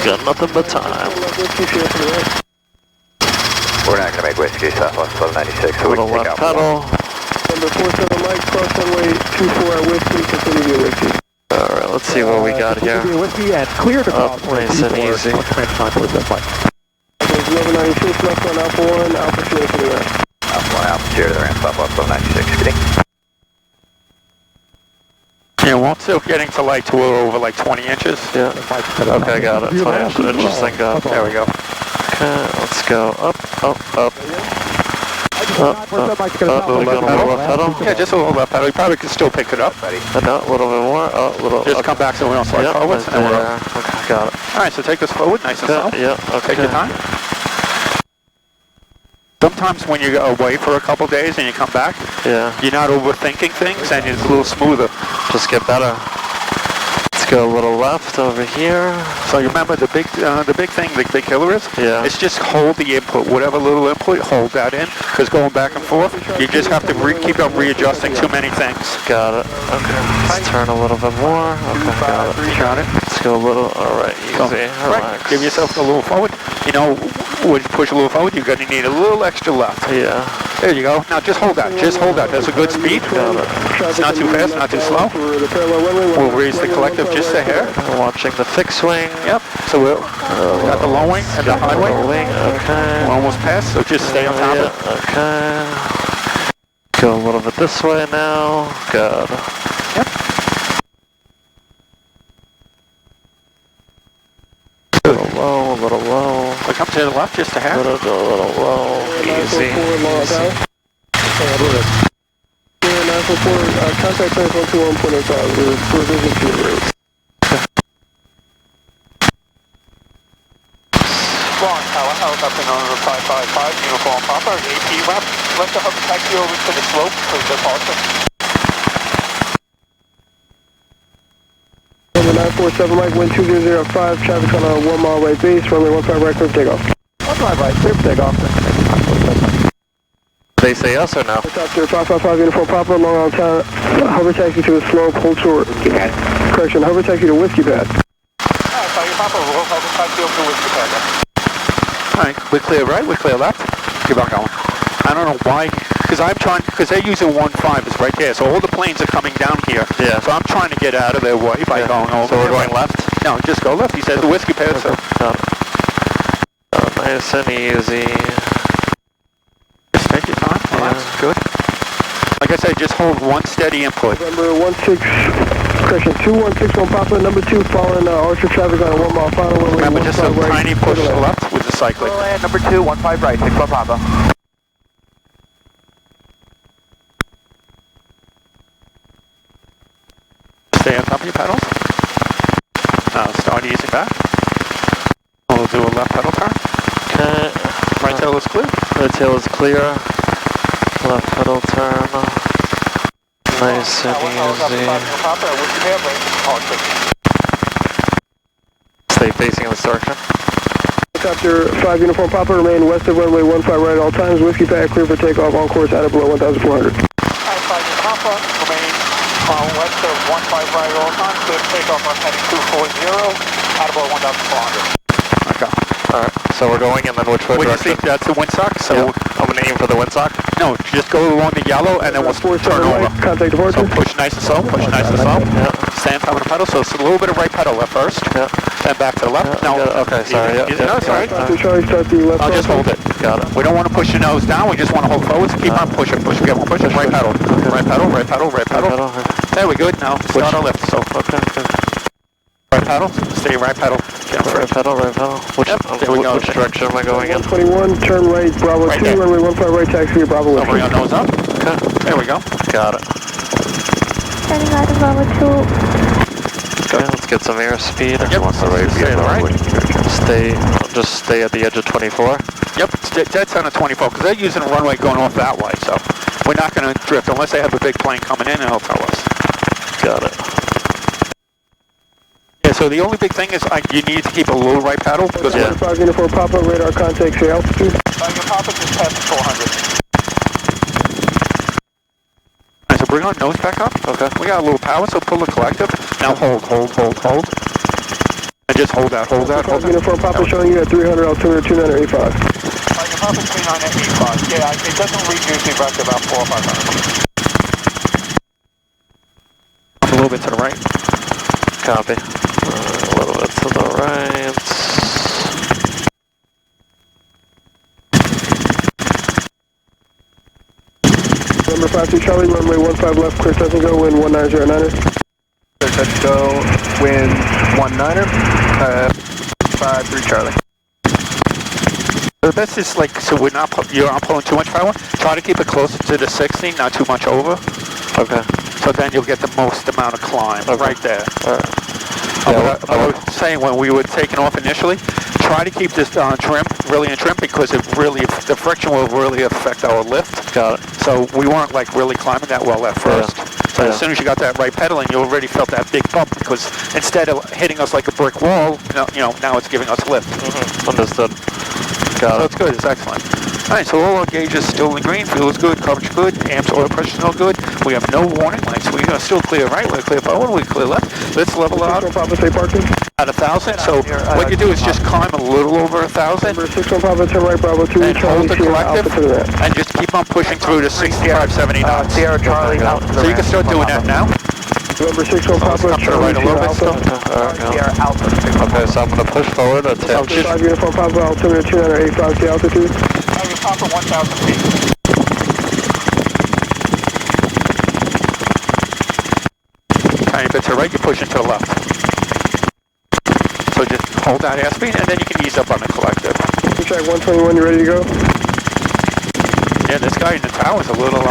Got nothing but time. We're not going to make whiskey, Southwest 1296, so we Little can take left out pedal. Number 47 Mike, cross runway 24 at whiskey, continue to whiskey. Alright, let's see what we got here. Whiskey and clear to Up, nice and easy. There's 1196 left on Alpha 1, Alpha 2 to the rest. Alpha 1, Alpha 2 to the ramp, Southwest 1296, kidding. Yeah, well, I'm still getting to like to over like 20 inches. Yeah. Okay, got it. 20 inches, thank God. There we go. Okay, let's go up, up, up. Up, A little left pedal? Yeah, just a little left pedal. You probably could still pick it up, buddy. A little bit more. Oh, a little. Just come back so we don't slide forwards. And then we're up. Okay, got it. All right, so take us forward, nice and slow. Yeah, okay. Take your time. Sometimes when you go away for a couple days and you come back, you're not overthinking things and it's a little smoother. Just get better. Let's go a little left over here. So you remember the big thing, the big killer is? Yeah. It's just hold the input, whatever little input, hold that in. Because going back and forth, you just have to keep on readjusting too many things. Got it. Okay. Let's turn a little bit more. Okay, got it. Got it. Let's go a little. All right, easy. Right. Give yourself a little forward. You know, when you push a little forward, you're going to need a little extra left. Yeah. There you go. Now just hold that. Just hold that. That's a good speed. It's not too fast, not too slow. We'll raise the collective just a hair. We're watching the fixed wing. Yep. So we'll got the low wing and the high wing. Okay. We're almost past, so just stay on top of it. Okay. Go a little bit this way now. Good. Yep. A little low. We come to the left just a hair. A little low. Easy. Contact train 121.85 with revision to your rate. Long Tower, helicopter number 555, uniform Papa, AP rep. Let the hover taxi over to the slope for departure. Number 947 Mike, wind 2005, traffic on a 1 mile right base, runway 15 right, clear takeoff. 15 right, clear takeoff. They say yes or no? Helicopter 555 uniform Papa, Long Island Town, hover taxi to a slope, hold short. Correction, hover taxi to whiskey pad. Alright, so your Papa will hover taxi over to whiskey pad. Alright, we're clear right, we're clear left. Keep on going. I don't know why, because they're using 1.5, it's right there, so all the planes are coming down here. Yeah. So I'm trying to get out of their way by going over. So we're going left? No, just go left. He says the whiskey pad, so. Nice and easy. Just take your time, relax, good. Like I said, just hold one steady input. Number 2161 Papa, number 2 following Archer traffic on a 1 mile final. Remember, just a tiny push to the left with the cycling. Number 2, 15 right, 61 Papa. Stay on top of your pedals. Now start easing back. We'll do a left pedal turn. Okay. Right tail is clear. Right tail is clear. Left pedal turn. Nice and easy. Stay facing in this direction. Helicopter 5 uniform Papa, remain west of runway 15 right at all times. Whiskey pad clear for takeoff on course out of below 1,400. 5 Papa, remain west of 15 right at all times. Clear for takeoff on heading 240 out of below 1,400. Okay. Alright, so we're going and then which way direction? You see, that's the windsock, so I'm going to aim for the windsock. no, just go along the yellow and then we'll turn over. Contact departure. So push nice and slow, push nice and slow. Stay on top of the pedal, so it's a little bit of right pedal at first. Then back to the left. No, okay, sorry. No, it's alright. Charlie, start the left. I'll just hold it. Got it. We don't want to push your nose down, we just want to hold forward, so keep on pushing, push, right pedal. Right pedal, right pedal, right pedal. There we go, now start our lift, so. Right pedal, stay right pedal. Right pedal. Which direction am I going in? 121, turn right, Bravo 2, runway 15 right, taxi, Bravo left. Bring our nose up. Okay. There we go. Got it. Turning right to Bravo 2. Okay, let's get some airspeed. Yep, stay right. Just stay at the edge of 24. Yep, dead center 24, because they're using a runway going off that way, so we're not going to drift unless they have a big plane coming in and they'll tell us. Got it. Yeah, so the only big thing is you need to keep a low right pedal, because 5 uniform Papa, radar contact, say altitude. your Papa just passed 400. Alright, so bring our nose back up. Okay. We got a little power, so pull the collective. Now hold. And just hold that, hold that, hold that. Uniform Papa showing you at 300 altimeter 2985. Papa 3985. Yeah, it doesn't reach usually back to about 400 or 500. A little bit to the right. Copy. A little bit to the right. Number 52 Charlie, runway 15 left, clear touch and go, wind 1909er. Clear touch and go, wind 19er, 53 Charlie. The best is like, so you're not pulling too much power. Try to keep it closer to the 60, not too much over. Okay. So then you'll get the most amount of climb right there. Yeah, I was saying when we were taking off initially, try to keep this trim, really in trim, because the friction will really affect our lift. got it. So we weren't like really climbing that well at first. So as soon as you got that right pedaling, you already felt that big bump, because instead of hitting us like a brick wall, now it's giving us lift. Understood. So it's good, it's excellent. Alright, so all our gauges still in green, fuel is good, coverage good, amps, oil pressure is all good. We have no warning lights. We're going to still clear right, we're clear forward, we clear left. Let's level out Papa, say parking. at 1,000. So what you do is just climb a little over 1,000. Number 61 Papa, turn right, Bravo 2, And hold Charlie, the Sierra, Alpha collective, to the ramp. and just keep on pushing through to 65, 70 knots. Sierra Charlie, out to the So you can start doing that now. Number 61 Let's Papa, come to the right Charlie, a little Sierra, bit still. Alpha. Sierra Alpha. Okay, so I'm going to push forward a tip. Alpha 5 Uniform Papa, altimeter 2985 to altitude. Your Papa 1,000 feet. Tiny bit to the right, you're pushing to the left. So just hold that airspeed, and then you can ease up on the collective. Track 121, you ready to go? Yeah, this guy in the tower is a little,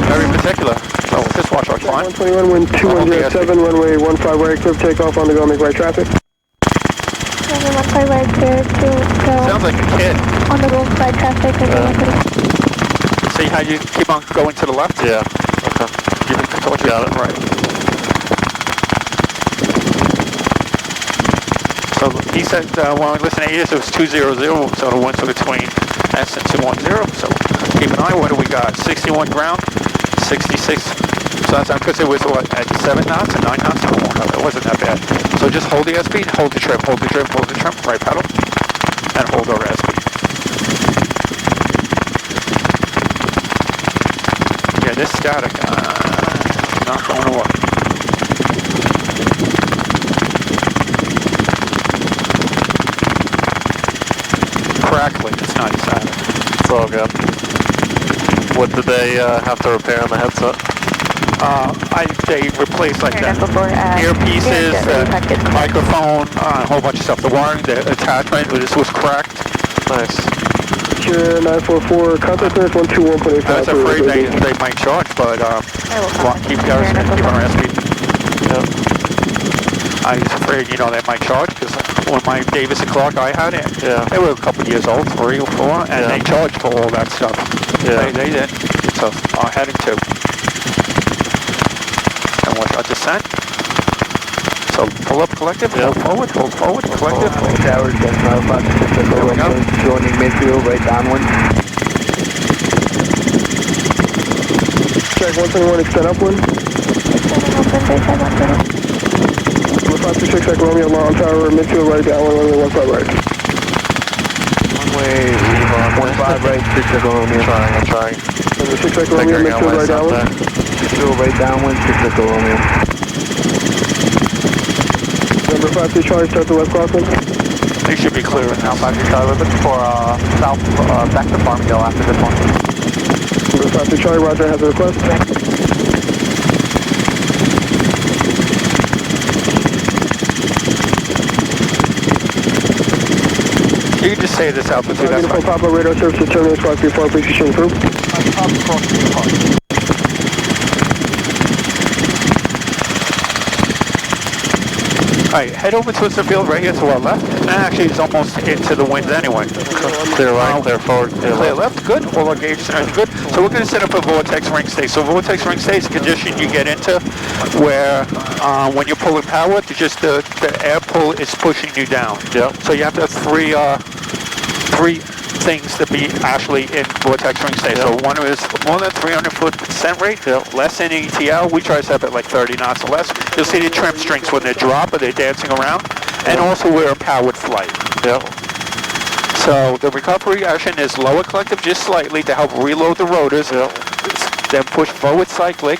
very particular. So just watch our climb. 121, wind 2107, runway 15 right, clear takeoff on the go, make right traffic. Runway 15 right, clear to go. Sounds like a kid. On the go, right traffic. See how you keep on going to the left? Yeah. Okay. You can control it. Got it. Right. So he said when I listened to AS, it was 200, so the wind's between S and 210. So keep an eye. What do we got? 61 ground, 66. So that's because it was what, at 7 knots and 9 knots. It wasn't that bad. So just hold the airspeed, hold the trim, hold the trim, hold the trim, right pedal, and hold our airspeed. Yeah, this static, not going to work. Crackling, it's not static. It's all good. What did they have to repair on the headset? They replaced like the earpieces, the microphone, a whole bunch of stuff. The wiring, the attachment, this was cracked. Nice. Sierra 944, contact clearance 121.85. I was afraid they might charge, but keep our airspeed. Yep. I was afraid, they might charge, because when my Davis and Clark I had it, they were a couple of years old, 3 or 4, and they charged for all that stuff. Yeah. They did. So our heading 2. And watch our descent. So pull up collective, hold forward, collective. Towers, that's not about There we go. joining midfield, right downwind. Track 121, extend upwind. Number 526, Echo Romeo, long tower, midfield right downwind, runway 15 right. Runway 15 right, 6 Echo Romeo. I'm trying. Number 6 Echo Romeo, Figuring out midfield why right it's not downwind. there. Midfield right downwind, 6 Echo Romeo. Number 52 Charlie, start the left crosswind. They should be clear now. 52 Charlie, looking for south, back to Farmdale after this one. Number 52 Charlie, roger, has a request. You can just say this altitude, that's Uniform fine. Papa, radar service to terminate squawk 34, please exchange proof. Alright, head over towards the field right here to our left. And actually, it's almost into the wind anyway. Clear right, clear forward, Clear left, good. All our gauges are good. So we're going to set up a vortex ring state. So vortex ring state is a condition you get into where when you're pulling power, the air pull is pushing you down. Yep. So you have to have three things to be actually in vortex ring state. So one is more than 300-foot descent rate, less than ETL. We try to set up at like 30 knots or less. You'll see the trim strings when they drop or they're dancing around, and also we're in powered flight. So the recovery action is lower collective just slightly to help reload the rotors, then push forward cyclic.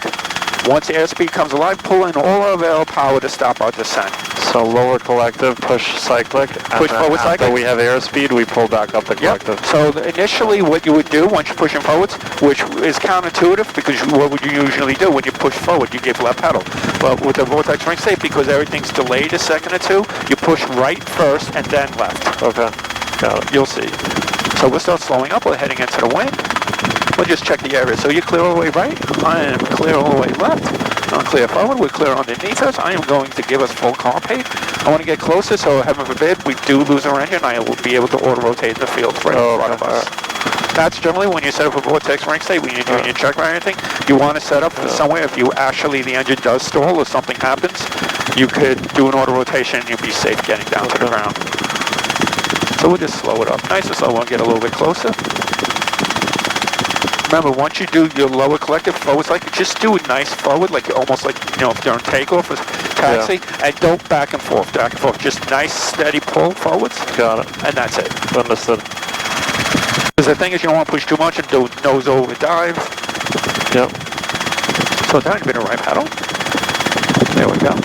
Once airspeed comes alive, pull in all available power to stop our descent. So lower collective, push cyclic, and push forward cyclic. After we have airspeed, we pull back up the collective. So initially what you would do once you're pushing forwards, which is counterintuitive because what would you usually do when you push forward? You give left pedal. But with the vortex ring state, because everything's delayed a second or two, you push right first and then left. Okay, got it. You'll see. So we'll start slowing up. We're heading into the wind. We'll just check the area. So you're clear all the way right. I am clear all the way left. I'm clear forward. We're clear underneath us. I am going to give us full carb height. I want to get closer, so heaven forbid we do lose our engine. I will be able to auto-rotate in the field right in front of us. That's generally when you set up a vortex ring state, when you're doing your check or anything, you want to set up for somewhere if you actually, the engine does stall or something happens, you could do an auto-rotation and you'll be safe getting down to the ground. So we'll just slow it up. Nice and slow. We'll get a little bit closer. Remember, once you do your lower collective forward cycle, just do it nice forward, like almost like, you know, if during takeoff or taxi, and don't back and forth. Just nice, steady pull forwards. Got it. And that's it. Understood. Because the thing is, you don't want to push too much and do nose over dive. So down, you've been a right pedal. There we go.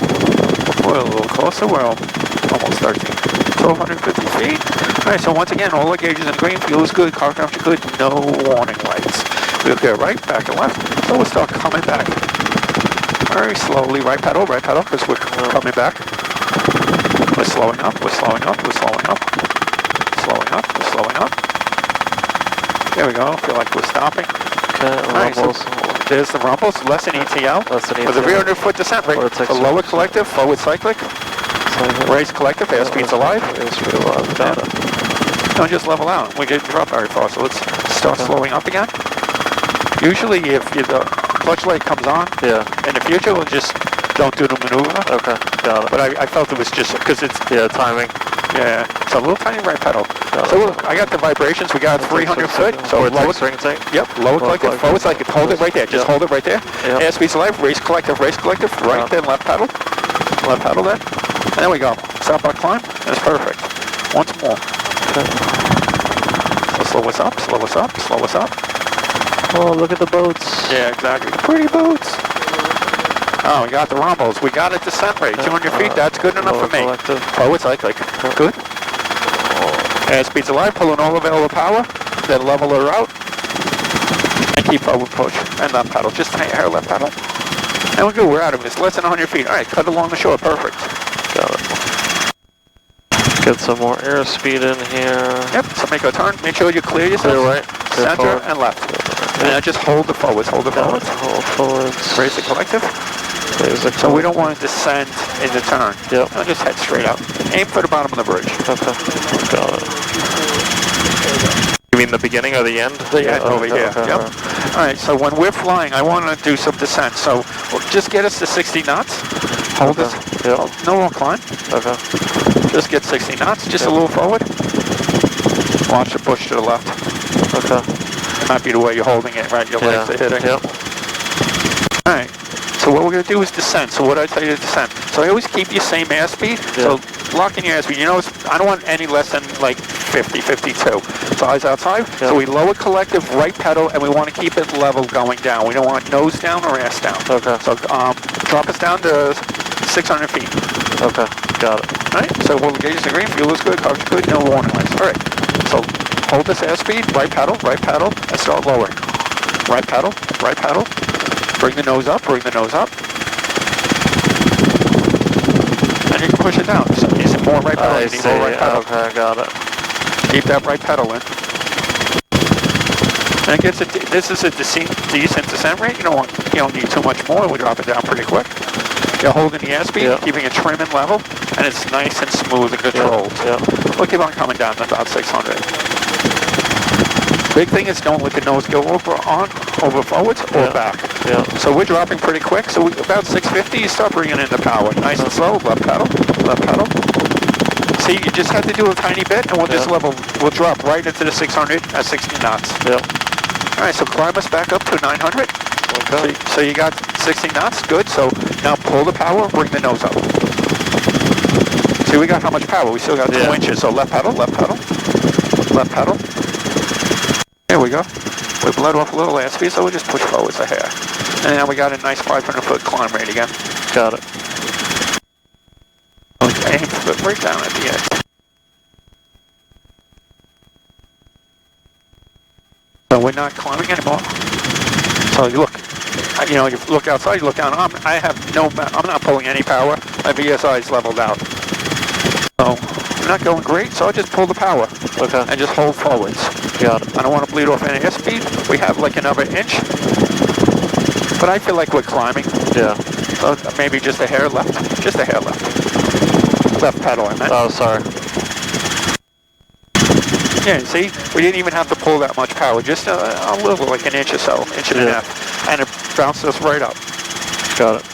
We're a little closer. We're almost 1,250 feet. All right, so once again, all the gauges in green, fuel is good, car temperature good, no warning lights. We'll go right, back and left, so we'll start coming back. Very slowly, right pedal, because we're coming back. We're slowing up, we're slowing up, we're slowing up. Slowing up, we're slowing up. There we go, feel like we're stopping. Okay, right, so there's the rumbles, less than ETL. Less than ETL. With a 300-foot descent rate. For lower collective, forward cyclic. Raise collective, airspeed's alive. Airspeed alive, got it. Don't just level out. We didn't drop very far, so let's start slowing up again. Usually if the clutch light comes on, in the future, we'll just don't do the maneuver. Okay, got it. But I felt it was just, because it's... timing. Yeah, so a little tiny right pedal. So I got the vibrations, we got 300 foot. So lower ring tank. Yep, lower collective, forward cyclic, hold it right there, just hold it right there. Airspeed's alive, raise collective, right then left pedal then. And there we go. Stop our climb. That's perfect. Once more. So slow us up, slow us up, slow us up. Oh, look at the boats. Yeah, exactly. Pretty boats. Oh, we got the rumbles. We got a descent rate. 200 feet, that's good enough for me. Forward cyclic. Good. Airspeed's alive, pulling all available power. Then level her out. And keep forward push. And left pedal. Just hair left pedal. And we're good. We're out of it. It's less than 100 feet. All right, cut along the shore. Perfect. Got it. Get some more airspeed in here. Yep, so make a turn. Make sure you clear yourself. Clear right. Clear center forward. and left. And then just hold the forwards. Hold the forwards. Hold forwards. Raise the collective. Raise the collective. So we don't want to descend in the turn. Yep. No, just head straight up. Aim for the bottom of the bridge. Okay. Got it. You mean the beginning or the end? The end over here. Okay. Yep. All right, so when we're flying, I want to do some descent. So just get us to 60 knots. Hold us. Yep. No more climb. Okay. Just get 60 knots, just a little forward. Watch the push to the left. Okay. Might be the way you're holding it, right? Your legs are hitting. Yep. All right. So what we're going to do is descend. So what did I tell you to descend? So I always keep your same airspeed. So lock in your airspeed. You know, I don't want any less than like 50, 52. So eyes outside. Yep. So we lower collective, right pedal, and we want to keep it level going down. We don't want nose down or ass down. Okay. So drop us down to 600 feet. Okay. Got it. All right. So we'll gauge the green. Fuel is good. Coverage good. No warning lights. All right. So hold this airspeed. Right pedal, and start lowering. Right pedal, right pedal. Bring the nose up, bring the nose up. And you can push it down. So you need more right pedal. I see. Right pedal. Okay, got it. Keep that right pedal in. And it gets this is a decent descent rate. You don't need too much more. We drop it down pretty quick. You're holding the airspeed, keeping it trim and level, and it's nice and smooth and controlled. We'll keep on coming down to about 600. Big thing is don't let the nose go over forwards or back. So we're dropping pretty quick. So about 650, you start bringing in the power. Nice and slow. Left pedal, See, you just have to do a tiny bit, and we'll just level. We'll drop right into the 600 at 60 knots. Yep. All right, so climb us back up to 900. Okay. So you got 60 knots, good. So now pull the power, bring the nose up. See, we got how much power? We still got 2 inches. So left pedal, left pedal, left pedal. There we go. We bled off a little land speed, so we just push forwards a hair. And now we got a nice 500-foot climb rate again. Got it. Aim for right down at the edge. So we're not climbing anymore. So you look, you look outside, you look down. I'm not pulling any power. My VSI is leveled out. So I'm not going great. So I just pull the power. Okay. And just hold forwards. Got it. I don't want to bleed off any airspeed. We have like another inch, but I feel like we're climbing. Yeah. So maybe just a hair left. Just a hair left. Left pedal, I meant. Oh, sorry. Yeah, see, we didn't even have to pull that much power, just a little, like an inch or so, inch and a half, and it bounced us right up. Got it.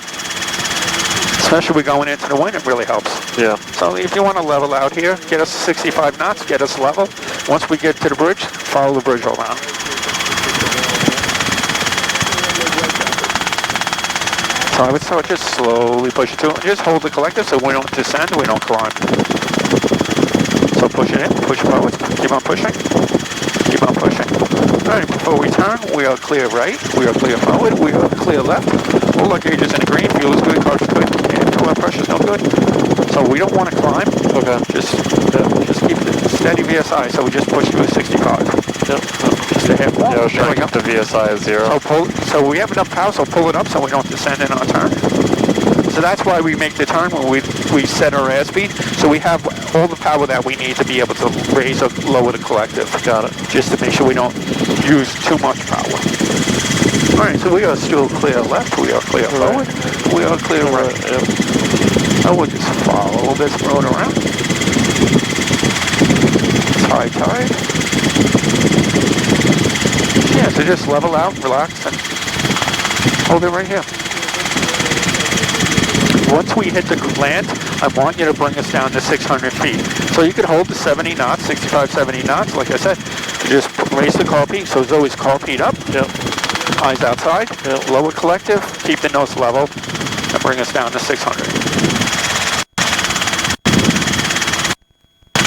Especially we going into the wind, it really helps. Yeah. So if you want to level out here, get us 65 knots, get us level. Once we get to the bridge, follow the bridge around. So I would start just slowly push it to it. Just hold the collective so we don't descend, we don't climb. So push it in, push forward, keep on pushing, keep on pushing. All right, before we turn, we are clear right, we are clear forward, we are clear left. All our gauges in the green, fuel is good, car's good, and our pressure's no good. So we don't want to climb. Okay. Just keep the steady VSI, so we just push to a 65. Yep. Just a half more. Yeah, I was trying to keep the VSI at 0. So we have enough power, so pull it up so we don't descend in our turn. So that's why we make the turn when we set our airspeed. So we have all the power that we need to be able to raise or lower the collective. Got it. Just to make sure we don't use too much power. All right, so we are still clear left, we are clear forward, we are clear right. Yep. So we'll just follow this road around. It's high tide. Yeah, so just level out, relax, and hold it right here. Once we hit the land, I want you to bring us down to 600 feet. So you could hold the 70 knots, 65, 70 knots, like I said. You just raise the car peak, so it's always car peak up. Yep. Eyes outside, lower collective, keep the nose level, and bring us down to 600.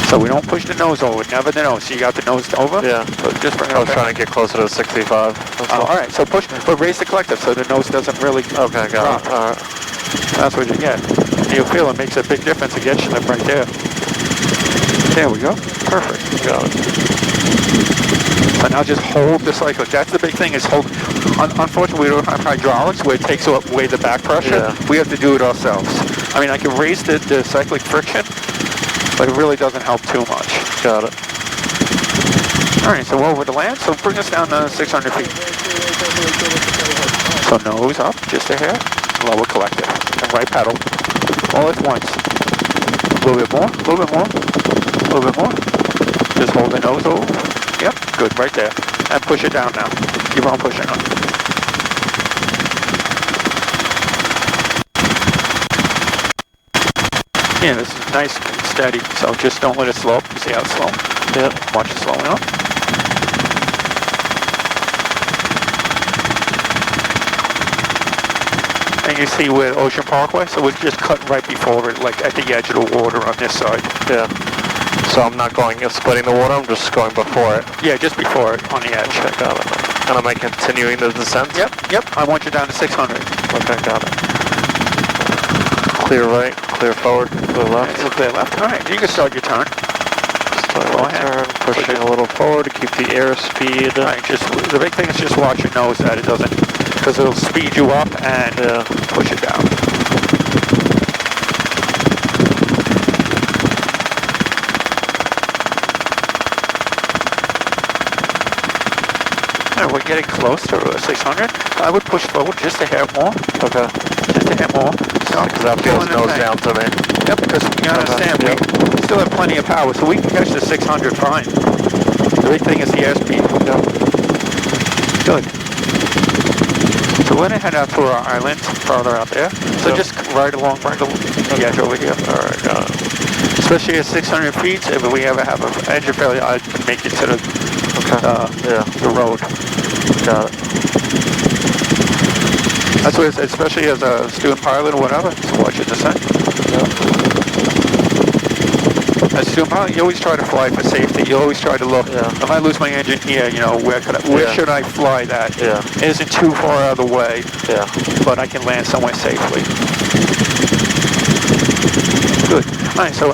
So we don't push the nose over, never the nose. So you got the nose over? Yeah. So just bring it I was up trying to get closer to 65. all right, so push, but raise the collective so the nose doesn't really Okay, got it. All right. That's what you get. You feel it makes a big difference. It gets you them right there. There we go. Perfect. Got it. So now just hold the cyclic. That's the big thing is hold. Unfortunately, we don't have hydraulics where it takes away the back pressure. Yeah. We have to do it ourselves. I mean, I can raise the cyclic friction, but it really doesn't help too much. Got it. All right, so over the land. So bring us down to 600 feet. So nose up, just a hair. Lower collective. And right pedal. All at once. A little bit more, a little bit more, a little bit more. Just hold the nose over. Yep, good, right there. And push it down now. Keep on pushing on. Yeah, this is nice and steady, so just don't let it slow up. You see how it's slow? Yep. Watch it slowing up. And you see with Ocean Parkway, so we're just cutting right before it, like at the edge of the water on this side. Yeah. So I'm not going splitting the water, I'm just going before it. Yeah, just before it, on the edge. Okay, got it. And am I continuing the descent? Yep, I want you down to 600. Okay, got it. Clear right, clear forward, clear left. It's clear left. All right, you can start your turn. Go ahead. Turn, pushing a little forward to keep the airspeed. All right, the big thing is just watch your nose that it doesn't, because it'll speed you up and push it down. All right, we're getting close to 600. I would push forward just a hair more. Okay. Just a hair more. Because that feels nose down to me. Yep, because you understand, we still have plenty of power, so we can catch the 600 fine. The big thing is the airspeed. Yep. Good. So we're gonna head out to our island farther out there. So just right along the edge over here. Alright, got it. Especially at 600 feet, if we ever have an engine failure, I can make it to the the road. Got it. That's what, especially as a student pilot or whatever, to watch your descent. As a student pilot, you always try to fly for safety. You always try to look. If I lose my engine here, you know, where should I fly that? It isn't too far out of the way, but I can land somewhere safely. Good. All right, so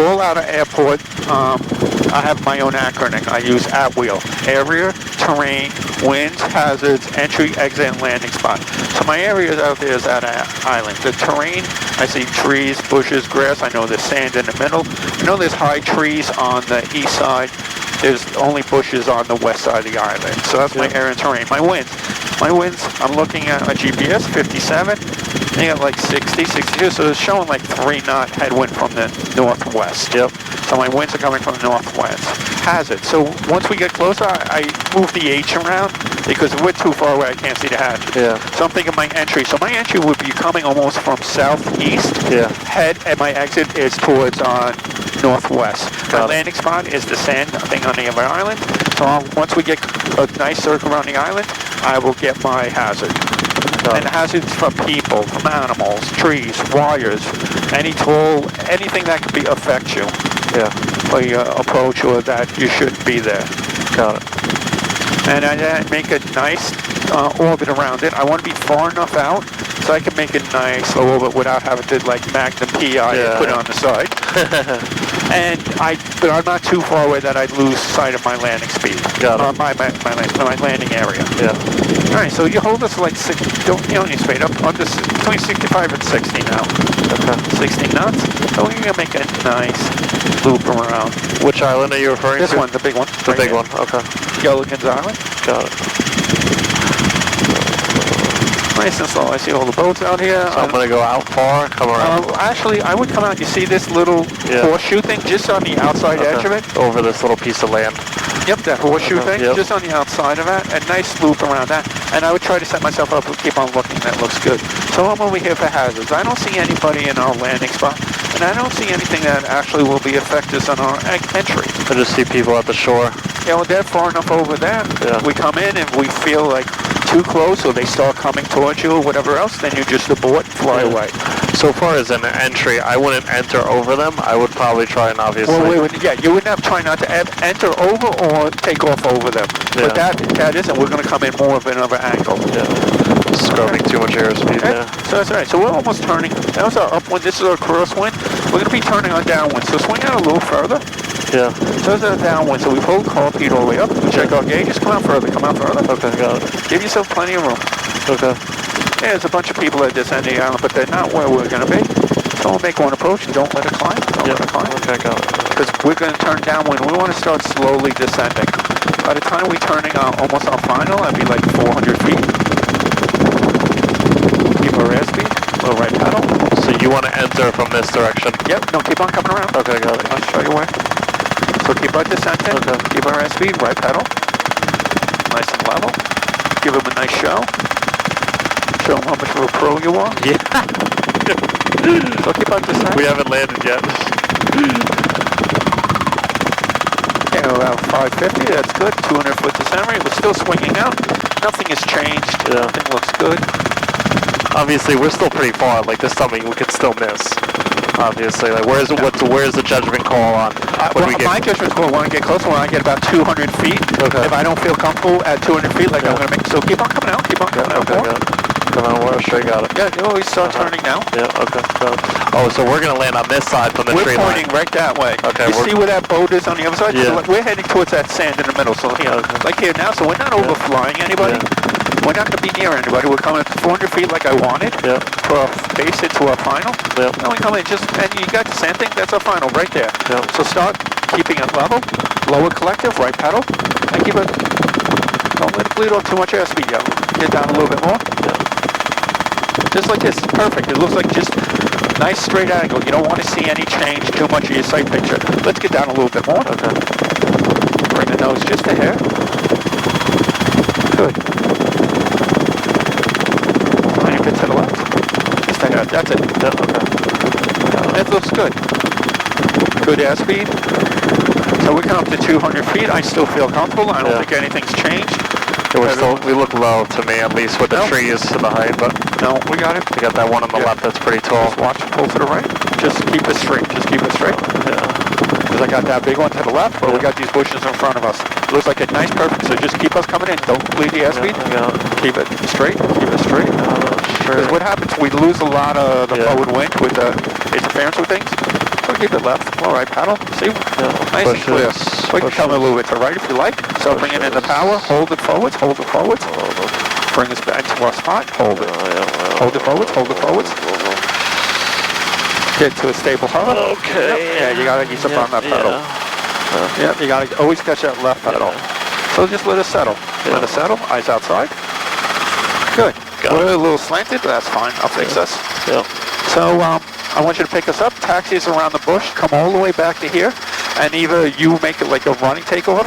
all out of airport, I have my own acronym. I use ATWHEEL: area, terrain, winds, hazards, entry, exit, and landing spot. So my area out there is at an island. The terrain, I see trees, bushes, grass. I know there's sand in the middle. I know there's high trees on the east side. There's only bushes on the west side of the island. So that's my area and terrain. My winds, I'm looking at my GPS, 57. They got like 60, 62, so it's showing like 3-knot headwind from the northwest. So my winds are coming from the northwest. Hazard. So once we get closer, I move the H around because if we're too far away, I can't see the hazard. So I'm thinking my entry. So my entry would be coming almost from southeast. Head and my exit is towards northwest. My landing spot is the sand thing on the other island. So once we get a nice circle around the island, I will get my hazard. And hazards from people, from animals, trees, wires, anything that could affect you. Or your approach, or that you shouldn't be there. Got it. And I make a nice orbit around it. I want to be far enough out so I can make a nice orbit without having to like Magnum PI and put it on the side. But I'm not too far away that I'd lose sight of my landing speed. Got it. My landing area. All right, so you hold us like you don't need speed up under between 65 and 60 now. 60 knots. So we're gonna make a nice loop around. Which island are you referring to? This one, the big one. The big one. Okay. Gilligan's Island. Got it. Nice and slow. I see all the boats out here. So I'm gonna go out far, come around. Actually, I would come out. You see this little horseshoe thing just on the outside edge of it? Over this little piece of land. Yep, that horseshoe thing, just on the outside of that. A nice loop around that. And I would try to set myself up and keep on looking. That looks good. So I'm over here for hazards. I don't see anybody in our landing spot. And I don't see anything that actually will be affect us on our entry. I just see people at the shore. Yeah, well, they're far enough over there. We come in and we feel like too close, or they start coming towards you or whatever else, then you just abort and fly away. So far as an entry, I wouldn't enter over them. I would probably try and obviously... Well, you wouldn't have to try not to enter over or take off over them. But that isn't. We're going to come in more of another angle. Scrubbing too much airspeed, So that's all right. So we're almost turning. That was our upwind. This is our crosswind. We're going to be turning on downwind. So swing out a little further. So that's our downwind. So we hold car feet all the way up. We check our gauges. Come out further. Come out further. Okay, got it. Give yourself plenty of room. Okay. Yeah, there's a bunch of people that descend the island, but they're not where we're going to be. Don't make one approach and don't let it climb. Don't let it climb. Okay, got it. Because we're going to turn downwind. We want to start slowly descending. By the time we're turning almost on final, I'd be like 400 feet. Keep our airspeed. Little right pedal. So you want to enter from this direction? Yep. No, keep on coming around. Okay, got it. I'll show you where. So keep our descending. Keep our airspeed. Right pedal. Nice and level. Give them a nice show. Show them how much of a pro you are. So keep on descending. We haven't landed yet. Okay, about 550, that's good. 200-foot descent rate. We're still swinging out. Nothing has changed. Everything looks good. Obviously, we're still pretty far. Like, there's something we could still miss. Obviously, like, where's the judgment call on? My judgment call, when I get closer, when I get about 200 feet, if I don't feel comfortable at 200 feet, like I'm going to make, so keep on coming out, keep on coming out more. Come on, we're straight, got it. Yeah, you always start turning now. Oh, so we're going to land on this side from the tree line. We're pointing right that way. Okay. You see where that boat is on the other side? So we're heading towards that sand in the middle. So here, like here now, so we're not overflying anybody. We're not going to be near anybody. We're coming at 400 feet like I wanted for our base it to our final. Now we come in and you got the sand thing, that's our final right there. So start keeping it level, lower collective, right pedal, and keep it, don't let it bleed off too much airspeed yet. Get down a little bit more. Just like this, perfect. It looks like just nice straight angle. You don't want to see any change too much of your sight picture. Let's get down a little bit more. Bring the nose just a hair. Good. That's it. Yeah, okay. It looks good. Good airspeed. So we come up to 200 feet. I still feel comfortable. I don't think anything's changed. Yeah, we look low to me, at least with the trees to the height, but no, we got it. we got that one on the left that's pretty tall. Just watch, pull to the right. Just keep it straight. Just keep it straight. Yeah. Because I got that big one to the left, but we got these bushes in front of us. It looks like a nice perfect, so just keep us coming in. Don't bleed the airspeed. Yeah. Keep it straight. Keep it straight. Because what happens, we lose a lot of the forward wind with the interference with things. So keep it left. All right, paddle. See? Nice and clear. We can come a little bit to the right if you like. So bring it in the power. Hold it forwards. Hold it forwards. Bring us back to our spot. Hold it. Hold it forwards. Hold it forwards. Get to a stable hover. Okay. Yeah, you gotta ease up on that pedal. Yeah, you gotta always catch that left pedal. So just let it settle. Let it settle. Eyes outside. Good. We're a little slanted, but that's fine. I'll fix this. Yeah. So I want you to pick us up. Taxis around the bush. Come all the way back to here, and either you make it like a running takeoff,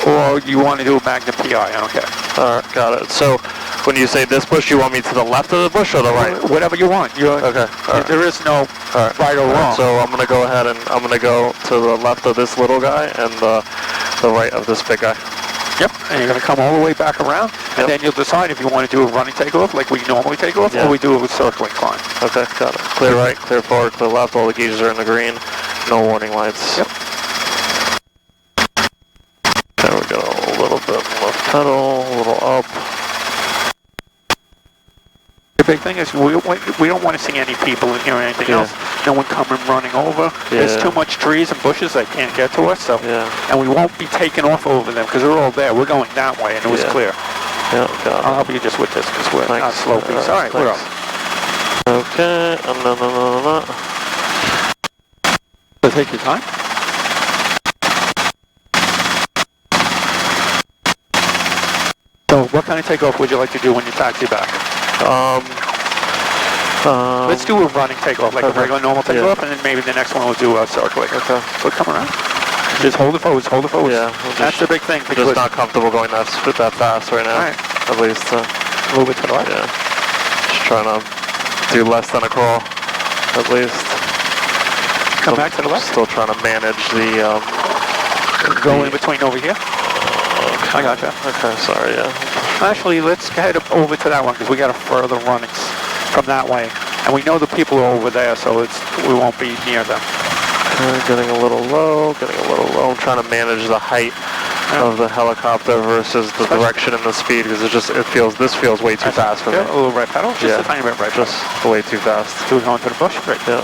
or you want to do a Magnum PI. I don't care. All right, got it. So when you say this bush, you want me to the left of the bush or the right? Whatever you want. Okay. There is no right or wrong. So I'm gonna go ahead and I'm gonna go to the left of this little guy and the right of this big guy. Yep, and you're going to come all the way back around, and then you'll decide if you want to do a running takeoff like we normally take off, or we do a circling climb. Okay, got it. Clear right, clear forward, clear left, all the gauges are in the green, no warning lights. Yep. There we go, a little bit left pedal, a little up. The big thing is we don't want to see any people in here or anything else. No one coming running over. There's too much trees and bushes that can't get to us. So, and we won't be taking off over them because they're all there. We're going that way and it was clear. Yeah, got it. I'll help you just with this because we're not slow piece. All right, we're up. Okay, So take your time. So what kind of takeoff would you like to do when you taxi back? Let's do a running takeoff, like a regular normal takeoff, and then maybe the next one we'll do a circling. Okay. So come around. Just hold it forwards, hold it forwards. Yeah. That's the big thing. We're just not comfortable going that fast right now. All right. At least. A little bit to the right. Yeah. Just trying to do less than a crawl, at least. Come back to the left. Still trying to manage the... Go in between over here. I gotcha. Okay, sorry, Actually, let's head up over to that one because we got a further runnings from that way. And we know the people are over there, so we won't be near them. Getting a little low, I'm trying to manage the height of the helicopter versus the direction and the speed because this feels way too fast for me. A little right pedal, just a tiny bit right pedal. Just way too fast. So we're going to the bush? Right. Yeah.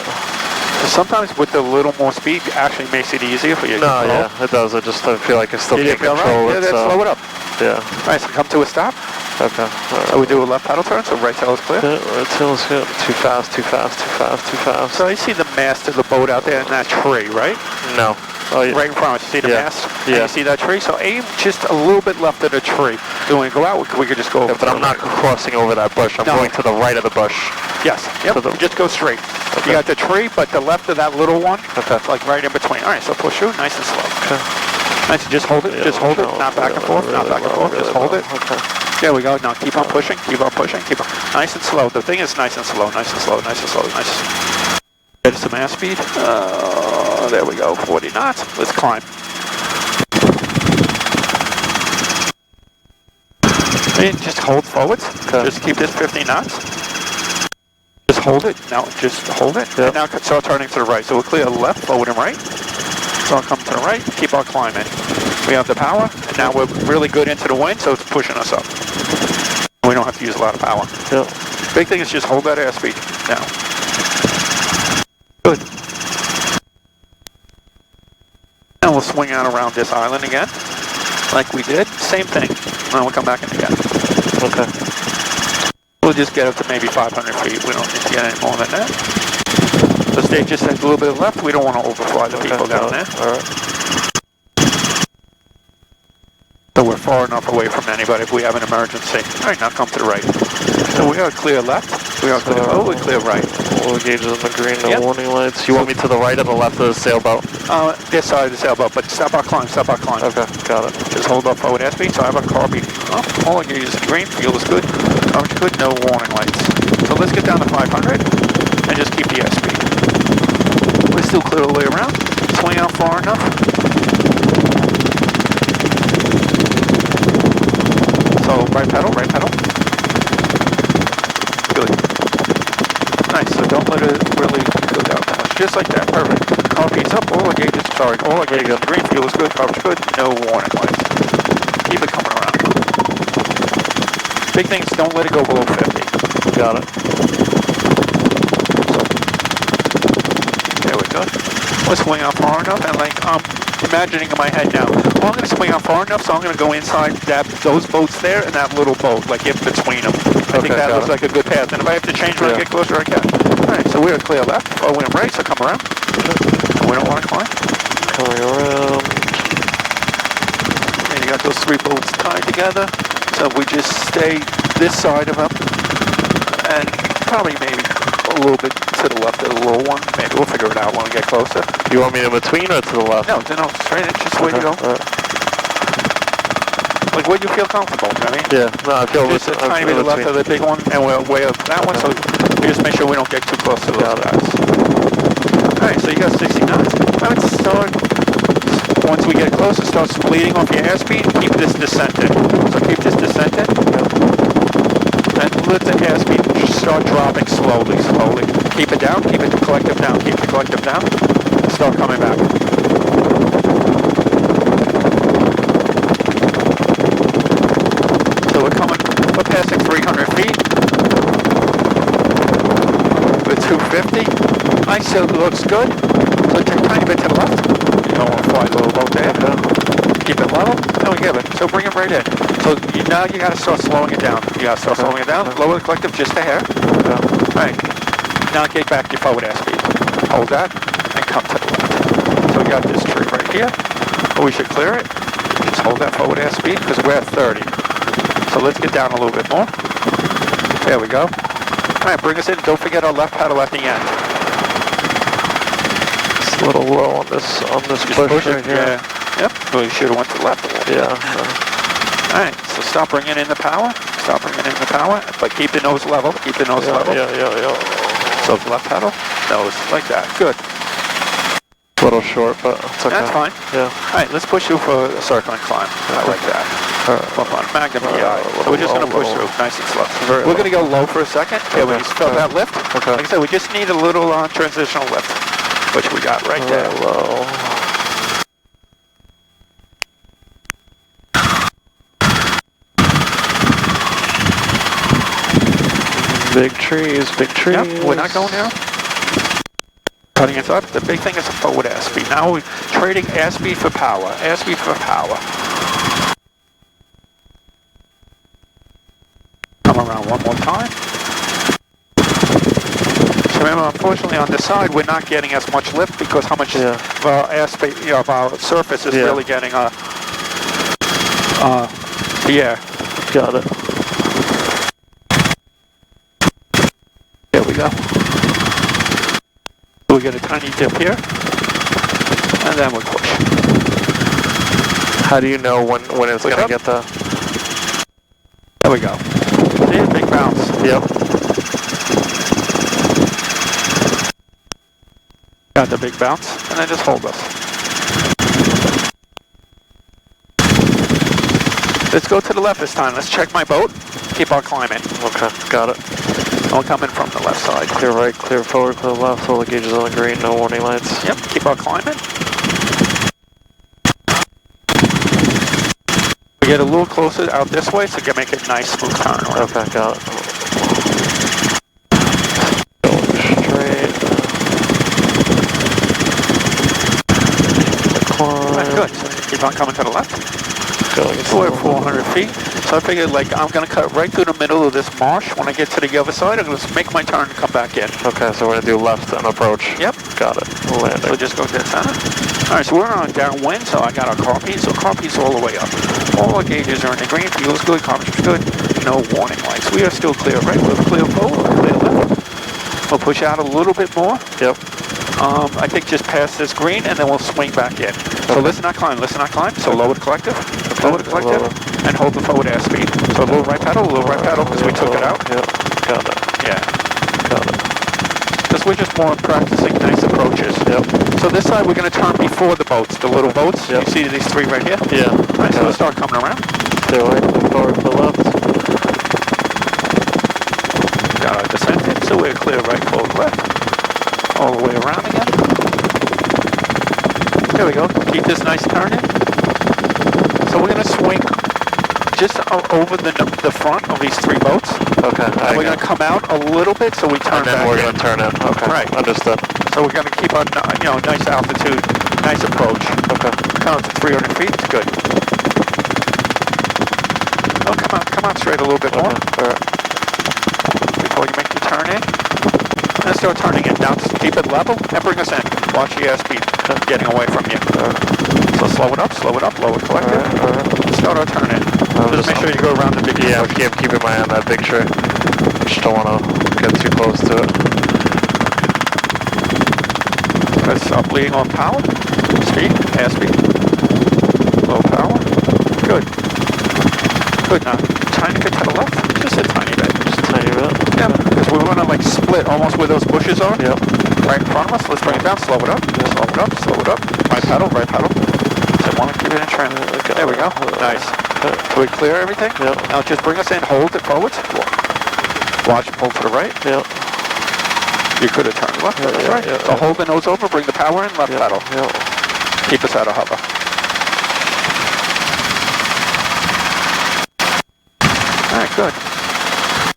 So sometimes with a little more speed actually makes it easier for you to control. Yeah, it does. I feel like I still can't control it. Yeah, slow it up. Yeah. All right, so come to a stop. Okay. Right. So we do a left paddle turn, so right tail is clear. Yeah, right tail is good. Too fast. So you see the mast of the boat out there in that tree, right? No. Oh, yeah. Right in front of us. You see the mast? Yeah. You see that tree? So aim just a little bit left of the tree. So when we go out, we could just go over. Yeah, but I'm not crossing over that bush. I'm going to the right of the bush. Yes. Yep. Just go straight. Okay. You got the tree, but the left of that little one, like right in between. All right, so push through, nice and slow. Okay. Nice, just hold it, not back and forth, just hold it. Okay. There we go, now keep on pushing, keep on. Nice and slow, the thing is nice and slow. Get it to mass speed. There we go, 40 knots, let's climb. And just hold forwards, just keep this 50 knots. Just hold it, now just hold it. And now start turning to the right, so we'll clear left, forward and right. So I'll come to the right, keep on climbing. We have the power, and now we're really good into the wind, so it's pushing us up. We don't have to use a lot of power. Yeah. Big thing is just hold that airspeed now. Good. Now we'll swing out around this island again, like we did. Same thing. Now we'll come back in again. Okay. We'll just get up to maybe 500 feet. We don't need to get any more than that. So stay just a little bit left. We don't want to overfly the people down there. All right. So we're far enough away from anybody if we have an emergency. All right, now come to the right. So we are clear left. We are clear. Oh, we're clear right. All the gauges in the green, no warning lights. You want me to the right or the left of the sailboat? This side of the sailboat, but stop our climb. Okay, got it. Just hold up forward airspeed. So I have a car beating up. All the gauges in green. Fuel is good. Coverage good. No warning lights. So let's get down to 500. and just keep the airspeed. We're still clear all the way around. Swing out far enough. So right pedal, right pedal. Good. Nice, so don't let it really go down that much. Just like that, perfect. Car speed's up, all our gauges, sorry, all our gauges. Green fuel is good, car's good, no warning lights. Keep it coming around. Big thing is don't let it go below 50. Got it. So, there we go. Let's swing out far enough, and like, imagining in my head now, well, I'm going to swing out far enough, so I'm going to go inside those boats there and that little boat, like in between them. I think that looks like a good path, and if I have to change when I get closer, I can. Alright, so we're clear left, forward and right, so come around. And we don't want to climb. Coming around. And you got those three boats tied together, so we just stay this side of them, and probably maybe a little bit to the left of the little one. Maybe we'll figure it out when we get closer. You want me in between or to the left? No, straight in, just where you go. Like where you feel comfortable, I mean? Yeah, no, I feel just a tiny bit left of the big one, and we're way up that one, so we just make sure we don't get too close to those guys. Alright, so you got 60 knots. Now let's start, once we get close, it starts bleeding off your airspeed. Keep this descending. So keep this descending. And let the airspeed start dropping slowly. Keep it down, keep it collective down, keep the collective down. Start coming back. So we're passing 300 feet. With 250. Nice, so it looks good. So take a tiny bit to the left. You don't want to fly a little boat there. Keep it level. And we give it. So bring it right in. So now you got to start slowing it down. You got to start slowing it down. Lower the collective just a hair. Alright. Now get back your forward airspeed. Hold that and come to the left. So we got this tree right here. We should clear it. Just hold that forward airspeed because we're at 30. So let's get down a little bit more. There we go. Alright, bring us in. Don't forget our left pedal at the end. It's a little low on this push right here. Yep. Well, you should have went to the left. Yeah. Alright, so stop bringing in the power. Stop bringing in the power. But keep the nose level. Keep the nose level. Yeah. So left pedal, nose, like that. Good. A little short, but it's okay. That's fine. Yeah. Alright, let's push through for a circling climb. I like that. Come on, Magnum PI. So we're just going to push through, nice and slow. We're going to go low for a second. Yeah, we just felt that lift. Okay. Like I said, we just need a little transitional lift, which we got right there. Low. Big trees. Yep, we're not going there. Cutting it up. The big thing is the forward airspeed. Now we're trading airspeed for power. Airspeed for power. Come around one more time. So remember, unfortunately on this side, we're not getting as much lift because how much of our airspeed, of our surface is really getting the air. Got it. There we go. We get a tiny dip here, and then we push. How do you know when it's going to get the... There we go. See, a big bounce. Yep. Got the big bounce, and then just hold us. Let's go to the left this time. Let's check my boat. Keep on climbing. Okay, got it. I'll come in from the left side. Clear right, clear forward, clear left. All the gauges on the green, no warning lights. Yep, keep on climbing. We get a little closer out this way so you can make a nice smooth turn around. Okay, got it. Going straight. Climb. Right, good. So keep on coming to the left. Going We're at 400 feet. So I figured like I'm going to cut right through the middle of this marsh. When I get to the other side, I'm going to make my turn and come back in. Okay, so we're going to do left and approach. Yep. Got it. Landing. So just go dead center. Alright, so we're on downwind, so I got our car piece. So car piece all the way up. All our gauges are in the green. Fuel's good, car piece is good. No warning lights. We are still clear right. We're clear forward, we're clear left. We'll push out a little bit more. Yep. I think just past this green, and then we'll swing back in. So let's not climb. So lower the collective, and hold the forward airspeed. So a little right pedal, because we took it out. Yep, got it. Yeah. Got it. Just we're just more practicing nice approaches. Yep. So this side we're going to turn before the boats, the little boats. Yep. You see these three right here? Yeah. Right, so we'll start coming around. Stay away, forward to the left. Got our descent in, so we're clear right, forward, left. All the way around again. There we go. Keep this nice turning. So we're going to swing just over the front of these three boats. Okay. And we're going to come out a little bit so we turn and then back we're in. going to turn in. Okay. Right. Understood. So we're going to keep on, nice altitude, nice approach. Okay. Come up to 300 feet. It's good. Oh, come on straight a little bit more. Okay. All right. Before you make your turn in. And start turning it down. Just keep it level and bring us in. Watch the airspeed getting away from you. So slow it up, lower collective. All right. Start our turn in. Just make sure you go around the big Yeah, I'm keeping my eye on that big tree. Just don't want to get too close to it. Let's stop bleeding on power. Speed, airspeed. Low power. Good. Good now. Tiny bit to the left. Just a tiny bit. Just a tiny bit. Yeah, because we want to like split almost where those bushes are. Yep. Right in front of us. Let's bring it down. Slow it up. Slow it up. Slow it up. Right pedal. So I want to keep it in trend. There we go. Nice. So we clear everything? Yep. Now just bring us in. Hold it forwards. Watch pull to the right. Yep. You could have turned left. That's right. So hold the nose over. Bring the power in. Left pedal. Yep. Keep us out of hover. Alright, good.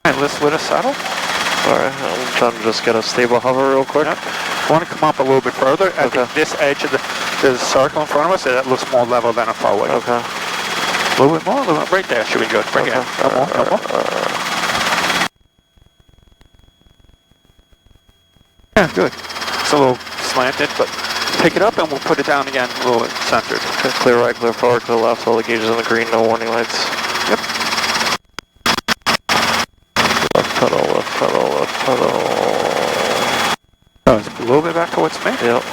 Alright, let's let us settle. Alright, I'm trying to just get a stable hover real quick. Yep. I want to come up a little bit further. I think this edge of the circle in front of us, that looks more level than a forward. Okay. A little bit more, right there should be good. Bring it in. No more. Yeah, good. It's a little slanted, but pick it up and we'll put it down again, a little centered. Okay, clear right, clear forward, clear left, all the gauges in the green, no warning lights. Yep. Left pedal, left pedal, left pedal. So it's a little bit back towards me. Yep.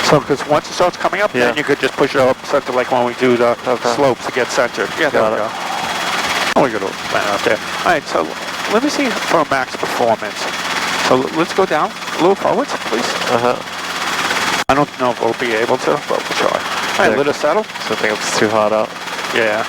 So, because once it starts coming up, then you could just push it up center like when we do the slopes to get centered. Yeah, there we go. Oh, we're going to land out there. All right, so let me see for max performance. So let's go down a little forwards, please. I don't know if we'll be able to, but we'll try. All right, let us settle. So I think it's too hot out. Yeah.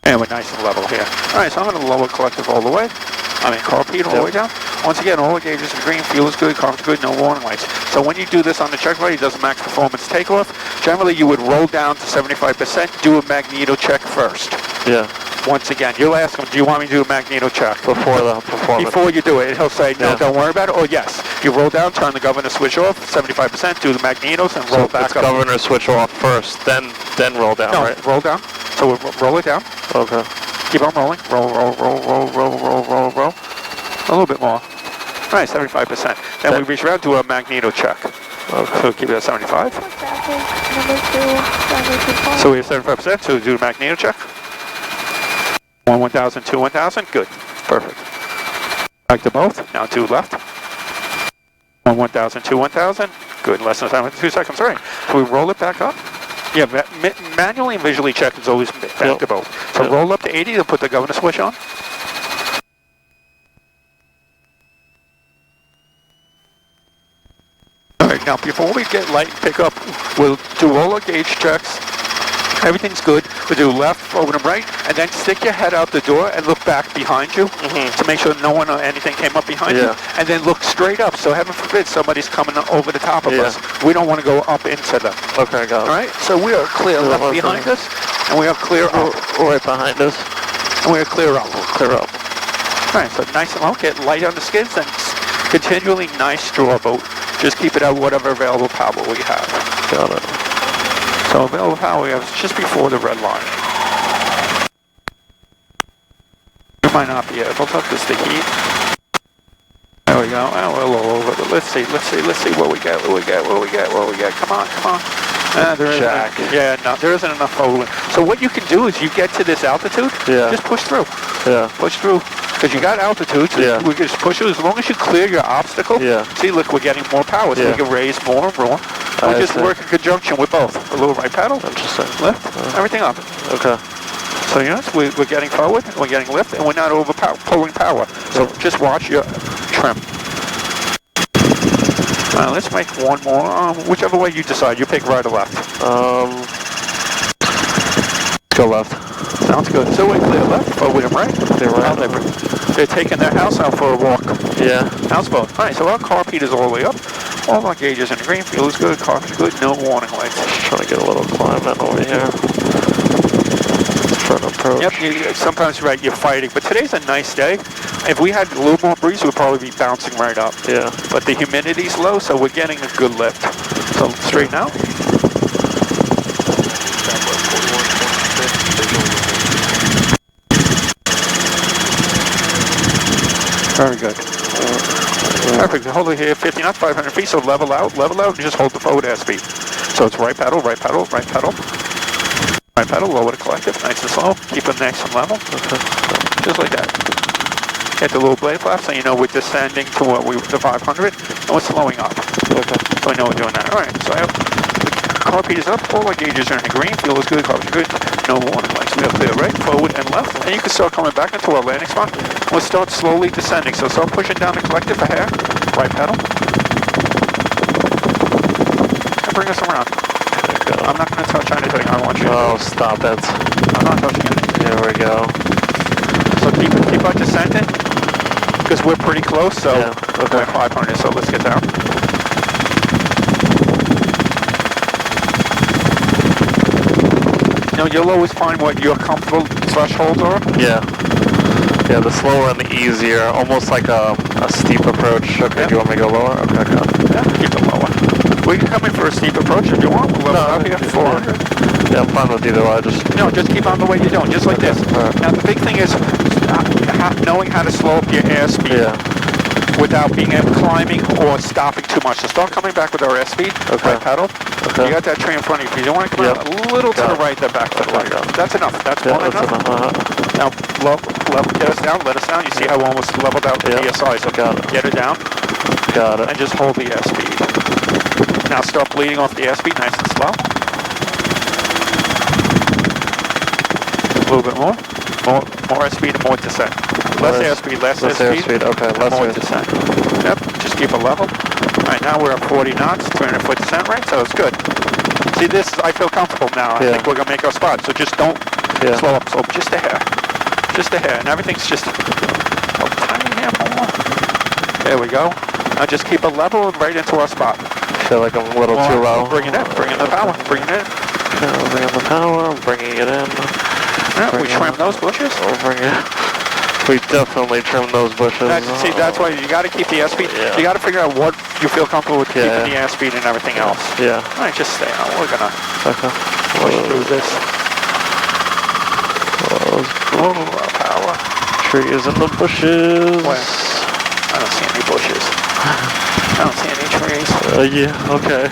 And we're nice and level here. All right, so I'm going to lower collective all the way. Carpeed all the way down. Once again, all the gauges are green, fuel is good, car's good, no warning lights. So when you do this on the checklist, it does max performance takeoff. Generally, you would roll down to 75%, do a magneto check first. Yeah. Once again, you'll ask him, do you want me to do a magneto check? Before the performance. Before you do it, he'll say, no, don't worry about it, or yes. You roll down, turn the governor switch off, 75%, do the magnetos, and roll back up. Governor switch off first, then roll down, right? Roll down. So we'll roll it down. Okay. Keep on rolling. Roll. A little bit more. All right, 75%. Then we reach around, do a magneto check. Okay. So keep it at 75. So we have 75%, so do a magneto check. 1,000, 2, 1,000. Good. Perfect. Back to both. Now do left. 1,000, 2, 1,000. Good. Less than 2 seconds. All right. So we roll it back up. Yeah, manually and visually check is always back to both. So roll up to 80 to put the governor switch on. Alright, now before we get light and pick up, we'll do all our gauge checks. Everything's good. We'll do left, forward, and right, and then stick your head out the door and look back behind you to make sure no one or anything came up behind you. And then look straight up, so heaven forbid somebody's coming over the top of us. We don't want to go up into them. Okay, got it. Alright, so we are clear left behind us, and we are clear up. Right behind us. And we are clear up. Clear up. Alright, so nice and low, get light on the skids, and continually nice draw boat. Just keep it at whatever available power we have. Got it. So available power we have is just before the red line. We might not be able to because the heat. There we go. Oh, we're a little over. But let's see what we get. Come on. There isn't. Yeah, no, there isn't enough forward. So what you can do is you get to this altitude. Just push through. Push through. Because you got altitude, so we can just push it as long as you clear your obstacle. See, look, we're getting more power, so we can raise more and more. We just work in conjunction with both. A little right pedal, lift, everything up. Okay. So yes, we're getting forward, we're getting lift, and we're not pulling power. So just watch your trim. Let's make one more. Whichever way you decide. You pick right or left. Go left. Sounds good. So we clear left, forward and right. Clear right. They're taking their house out for a walk. Yeah. Houseboat. All right, so our car feed is all the way up. All of our gauges in the green, fuel is good, car feed good, no warning lights. Just trying to get a little climb in over here. Front approach. Yep, sometimes you're right, you're fighting, but today's a nice day. If we had a little more breeze, we'd probably be bouncing right up. Yeah. But the humidity's low, so we're getting a good lift. So straighten out. Very good. Perfect. Hold it here, 50 knots, 500 feet. So level out, and just hold the forward airspeed. So it's right pedal, right pedal, right pedal. Right pedal, lower the collective, nice and slow. Keep it nice and level. Okay. Just like that. Hit the little blade flap so you know we're descending to the 500, and we're slowing up. Okay. So I know we're doing that. All right. So I have the car feed is up, all our gauges are in the green, fuel is good, car is good. No warning lights. We have clear right, forward, and left. And you can start coming back into our landing spot. We'll start slowly descending. So start pushing down the collective a hair. Right pedal. And bring us around. I'm not going to touch anything. I want you to. Oh, stop it. I'm not touching anything. Here we go. So keep on descending. Because we're pretty close. So yeah. Okay. We're 500. So let's get down. You'll always find what your comfortable thresholds are. Yeah. Yeah, the slower and the easier, almost like a steep approach. Okay, Yep. do you want me to go lower? Okay, got it. Yeah, keep it lower. We can come in for a steep approach if you want. We'll level out here, 400. Yeah, I'm fine with either way. Just keep on the way you're doing, just like this. Right. Now, the big thing is knowing how to slow up your airspeed. Yeah. Without being climbing or stopping too much. So start coming back with our airspeed. Okay. Right pedal. Okay. You got that tree in front of you. If you don't want to come out a little to the right, then back to the right. That's enough. That's more than enough. Now, get us down, let us down. You see how we almost leveled out the PSI. So got it. Get it down. Got it. And just hold the airspeed. Now start bleeding off the airspeed, nice and slow. A little bit more. More airspeed and more descent. Less airspeed. Okay, less more airspeed. descent. Yep, just keep it level. All right, now we're at 40 knots, 300-foot descent rate, so it's good. See, I feel comfortable now. I think we're going to make our spot, so just don't slow up. So just a hair. Just a hair, and everything's just a tiny hair more. There we go. Now just keep it level and right into our spot. I feel like I'm a little too low. Bring it in, bring in the power, bring it in. Okay, I'll bring in the power, I'm bringing it in. We trim those bushes. We'll bring it. We definitely trim those bushes. That's why you got to keep the airspeed. Yeah. You got to figure out what you feel comfortable with keeping the airspeed and everything else. Yeah. All right, just stay on. We're gonna push through this. Our power. Trees in the bushes. Where? I don't see any bushes. I don't see any trees. Yeah. Okay.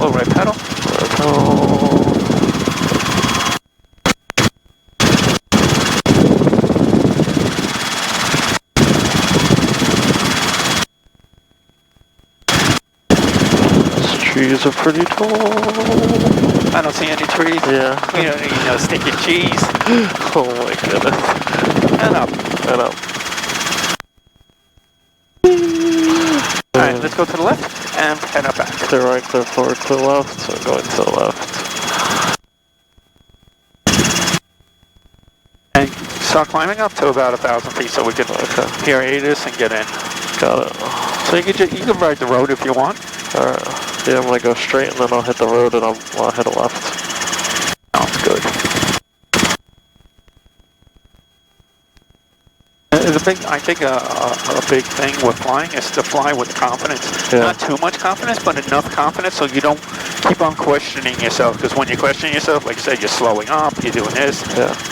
Right pedal. These trees are pretty tall. I don't see any trees. Yeah. We don't need no stinking cheese. Oh my goodness. And up. And up. Alright, let's go to the left and head up back. Clear right, clear forward, clear left. So I'm going to the left. And start climbing up to about 1,000 feet so we can hear ATIS and get in. Got it. So you can ride the road if you want. Alright. Yeah, I'm going to go straight and then I'll hit the road and I'll hit a left. Sounds good. I think a big thing with flying is to fly with confidence. Not too much confidence, but enough confidence so you don't keep on questioning yourself. Because when you're questioning yourself, like I said, you're slowing up, you're doing this,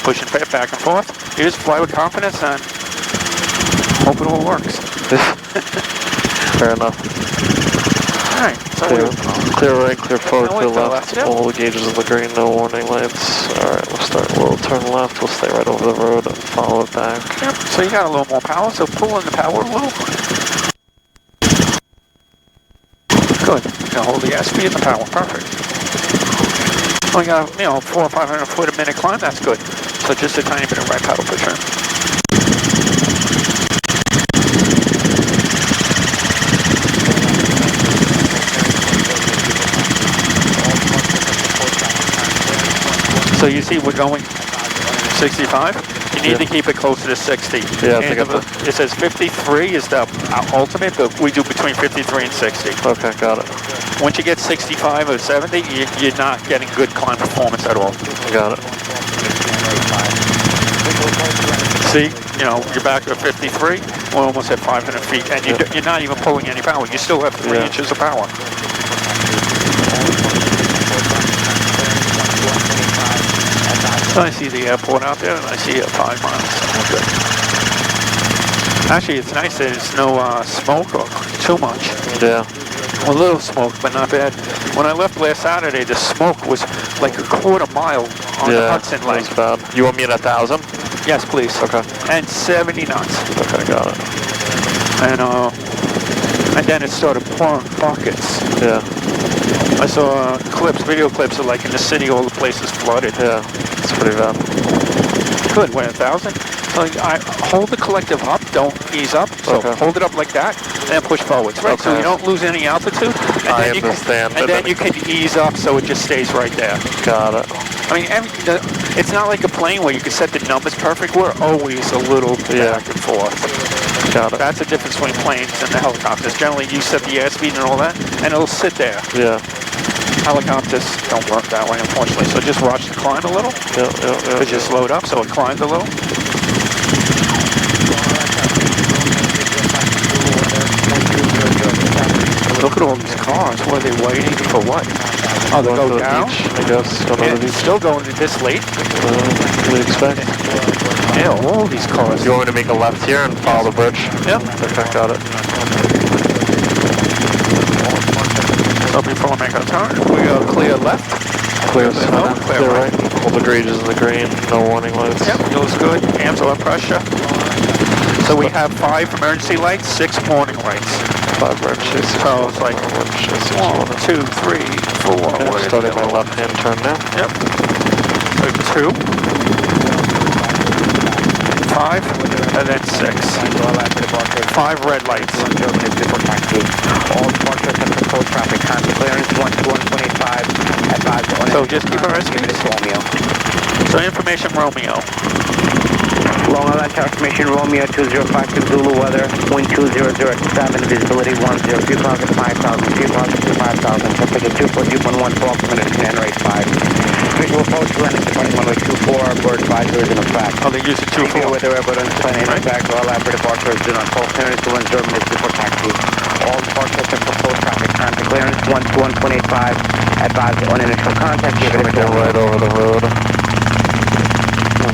pushing back and forth. You just fly with confidence and hope it all works. Fair enough. Alright, so clear right, clear forward, clear left. Yep. All the gauges in the green, no warning lights. Alright, we'll turn left, we'll stay right over the road and follow it back. Yep, so you got a little more power, so pull in the power a little. Good. You can hold the airspeed and the power, perfect. We got, 400 or 500 foot a minute climb, that's good. So just a tiny bit of right pedal push trim. So you see we're going 65? You need to keep it closer to 60. Yeah, it says 53 is the ultimate, but we do between 53 and 60. Okay, got it. Once you get 65 or 70, you're not getting good climb performance at all. Got it. See, you're back at 53, we're almost at 500 feet, and you're not even pulling any power. You still have 3 inches of power. So I see the airport out there, and I see 5 miles. Okay. Actually, it's nice that there's no smoke or too much. Yeah. A little smoke, but not bad. When I left last Saturday, the smoke was like a quarter mile on the Hudson Lake. That's bad. You want me at 1,000? Yes, please. Okay. And 70 knots. Okay, got it. And then it started pouring buckets. Yeah. I saw video clips of like in the city, all the places flooded. Yeah, it's pretty bad. Good, we're 1,000. So I hold the collective up, don't ease up. So hold it up like that, and push forwards, right? So you don't lose any altitude. And I understand. Then you can ease up so it just stays right there. Got it. I mean, it's not like a plane where you can set the numbers perfect. We're always a little back and forth. Got it. That's the difference between planes and the helicopters. Generally, you set the airspeed and all that, and it'll sit there. Yeah. Helicopters don't work that way, unfortunately. So just watch the climb a little. Yeah. Just slowed up, so it climbed a little. Look at all these cars. What are they waiting for? What? Oh, they go down? I guess. It's still going this late. What do you expect? Yeah, all these cars. You want me to make a left here and follow the bridge? Yep. Okay, got it. So before I make a turn, we go clear left. Clear clear right. All the gauges in the green, no warning lights. Yep, feels good. Hands on pressure. So we have 5 emergency lights, 6 warning lights. 5 emergency, 6 So it's like 1, 2, 3, 4. Okay, starting my left-hand turn now. Yep. So 2, 5, and then 6. 5 red lights. All departures have proposed traffic. Contact clearance 12125. Advise on So just keep our airspeed. Romeo. So information Romeo. Long Island transmission Romeo 2052 Zulu weather. Wind 2007. Visibility 10. View closet 5000. View closet 5000. Temperature 2.1 12 minutes. And rate 5. Visual approach landing departing runway 24. Bird advisory is in effect. Oh, they use it 2-4. Weather evidence plan in effect. All airport departures do not call clearance to 0 minutes before taxi. All departures have proposed traffic. Contact clearance 12125. Advise on initial contact. Give it a Go right over the road.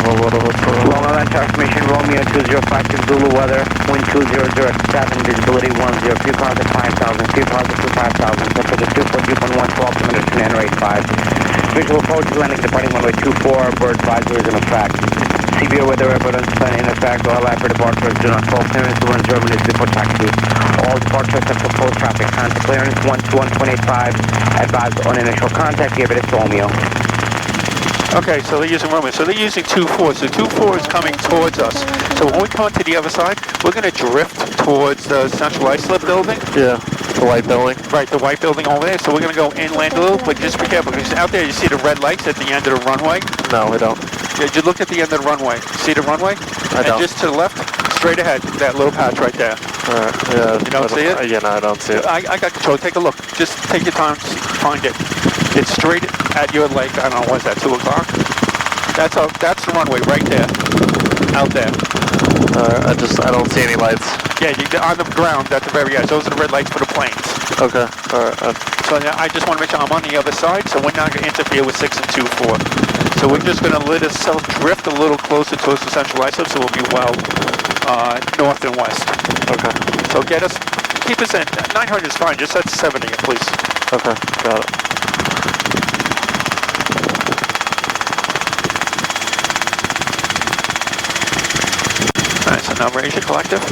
Long Island transmission Romeo 2052 Zulu weather. Wind 2007. Visibility 10. View closet 5000. View closet 5000. Temperature 2.1 12 minutes. And rate 5. Visual approach landing departing runway 24. Bird advisory is in effect. Severe weather evidence plan in effect. All airport departures do not call clearance to 0 minutes before taxi. All departures have proposed traffic. Contact clearance 12125. Advise on initial contact. Give it a Romeo. Okay, so they're using Romeo. So they're using 2-4. So 2-4 is coming towards us. So when we come to the other side, we're going to drift towards the Central Islip building. Yeah, the white building. Right, the white building over there. So we're going to go inland a little, but just be careful. Because out there you see the red lights at the end of the runway. No, we don't. Yeah, just look at the end of the runway. See the runway? I don't. And just to the left, straight ahead, that little patch right there. All right, yeah. You don't see it? Yeah, no, I don't see it. I got control. Take a look. Just take your time, find it. It's straight at your lake. I don't know, what's that, 2 o'clock? That's the runway right there, out there. I don't see any lights. Yeah, on the ground at the very edge. Those are the red lights for the planes. Okay, all right. So I just want to make sure I'm on the other side, so we're not going to interfere with 6 and 2-4. So we're just going to let ourselves drift a little closer towards the Central Islip, so we'll be well north and west. Okay. So keep us in. 900 is fine. Just set 70, please. Okay, got it. Alright, so Now raise your collective,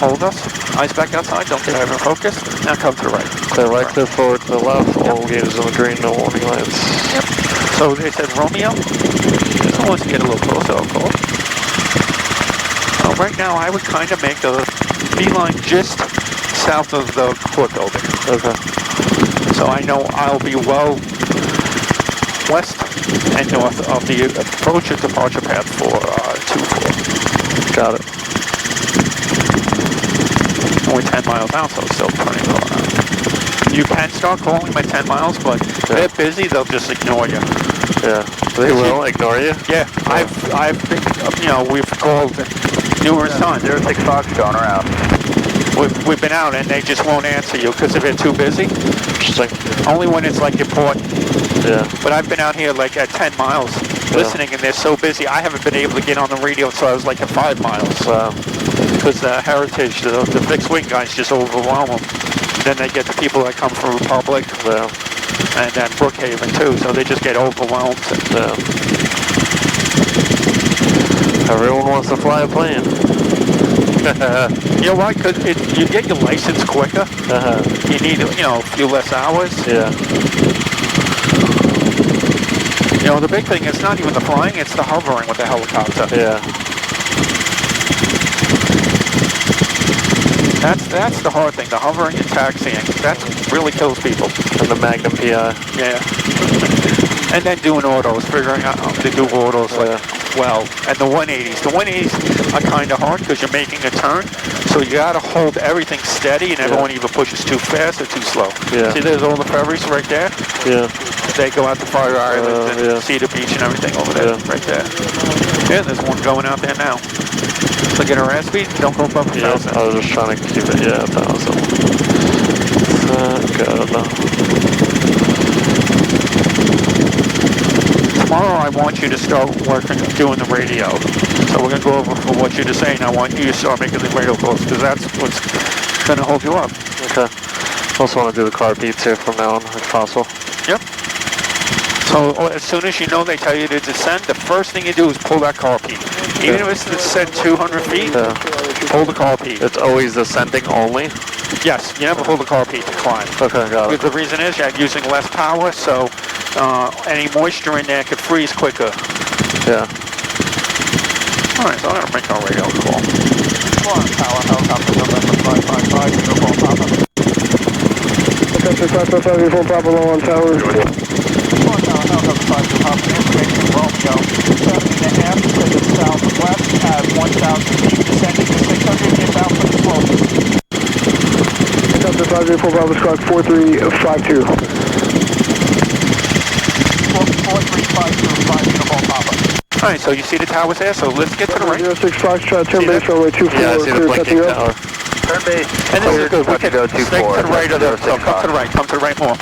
hold us, eyes back outside, don't get over focused, now come to the right. Clear right, clear forward, clear left, all gauges on the green, no warning lights. Yep. So they said Romeo, just wants to get a little closer, of course. So right now I would kind of make a beeline just south of the court building. Okay. So I know I'll be well west and north of the approach and departure path for 2-4. Got it. Only 10 miles out, so it's still plenty far out. You can start calling by 10 miles, but they're busy, they'll just ignore you. Yeah. They will ignore you? Yeah, I've been, we've called numerous times. 06 Fox going around. We've been out and they just won't answer you because if they're too busy. Interesting. Only when it's like important. Yeah. But I've been out here like at 10 miles listening and they're so busy I haven't been able to get on the radio until I was like at 5 miles. Wow. Because the Heritage, the fixed wing guys just overwhelm them. Then they get the people that come from Republic and then Brookhaven too, so they just get overwhelmed. Yeah. Everyone wants to fly a plane. You know why? Because you get your license quicker. You need, a few less hours. Yeah. The big thing is not even the flying, it's the hovering with the helicopter. Yeah. That's the hard thing, the hovering and taxiing. That really kills people. And the Magnum PI. Yeah. And then doing autos, figuring out how to do autos well. And the 180s. The 180s are kind of hard because you're making a turn. So you got to hold everything steady and everyone either pushes too fast or too slow. Yeah. See, there's all the ferries right there? Yeah. They go out to Fire Island and Cedar Beach and everything over there, right there. Yeah, there's one going out there now. Look at our airspeed, don't go above 1,000. I was just trying to keep it, 1,000. Good. Tomorrow I want you to start working, doing the radio. So we're going to go over for what you're just saying. I want you to start making the radio calls because that's what's going to hold you up. Okay. Also want to do the car beat too from now on, if possible. Yep. So as soon as you know they tell you to descend, the first thing you do is pull that car peak. Even if it's to descend 200 feet, pull the car peak. It's always descending only? Yes, you never pull the car peak to climb. Okay, got it. The reason is you're using less power, so any moisture in there could freeze quicker. Yeah. Alright, so I'm going to make our radio call. Tower, helicopter November 555, uniform Papa. Helicopter 555, uniform Papa, low on tower. Helicopter 555, information Romeo, 7.5 to the southwest at 1,000 feet, descending to 600, inbound for the slope. Helicopter 5 uniform Papa, squawk 4352. 43525, uniform Papa. Alright, so you see the towers there, so let's get to the right. 06 Foxtrot, turn base runway 24, Yeah, I see the clear blinking touching up. tower. Turn base. And this is good, we can go stay to the right of the, so come to the right, more.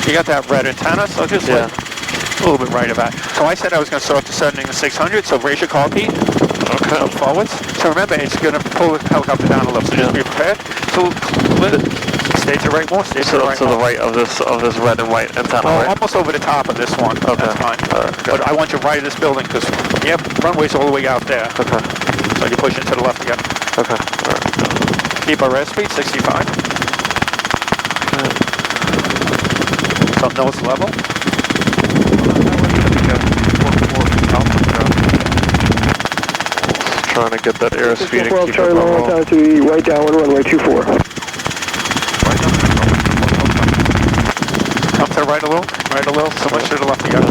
You got that red antenna, so just like a little bit right of that. So I said I was going to start descending to 600, so raise your car peak. Okay. Up forwards. So remember, it's going to pull the helicopter down a little, so just be prepared. So stay to the right more, stay to the right to the right of this red and white antenna, right? Almost over the top of this one. Okay. That's fine. But I want you right of this building, because you have runways all the way out there. Okay. So you push into the left again. Okay. All right. Keep our airspeed, 65. So nose level. Trying to get that airspeed and keep it Charlie, low on level. tower to the right downwind, runway 24. Come to the right a little, so much to the left again.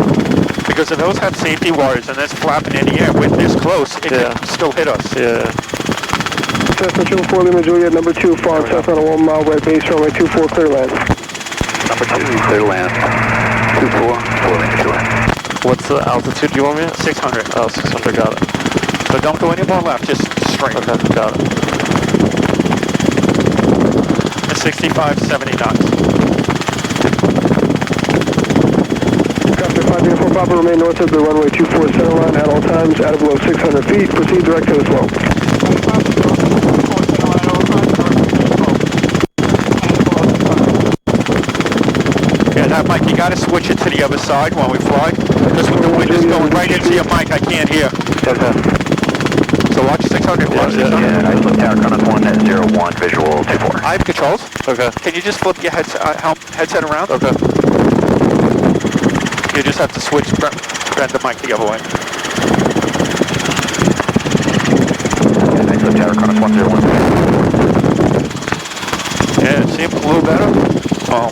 Because if those have safety wires and it's flapping in the air, with this close, it can still hit us. Yeah. Cessna 4 Lima Juliet, number 2, following south on a 1 mile right base, runway 24, clear land. Number 2, clear land. 24, 4 Lima Juliet. What's the altitude you want me at? 600. Oh, 600, got it. So don't go any more left, just straight. Okay, got it. And 65, 70 knots. Helicopter 5 uniform Papa, remain north of the runway 24 center line at all times, out of below 600 feet, proceed direct to the slope. Yeah, that mic, you gotta switch it to the other side when we fly, because when the wind is going right into your mic, I can't hear. Okay. Watch this. Yeah, I flipped tower Chronos 101, visual 24. I have controls. Okay. Can you just flip your headset around? Okay. You just have to switch, bend the mic the other way. Yeah, I flipped tower Chronos 101. Yeah, it seems a little better. Well,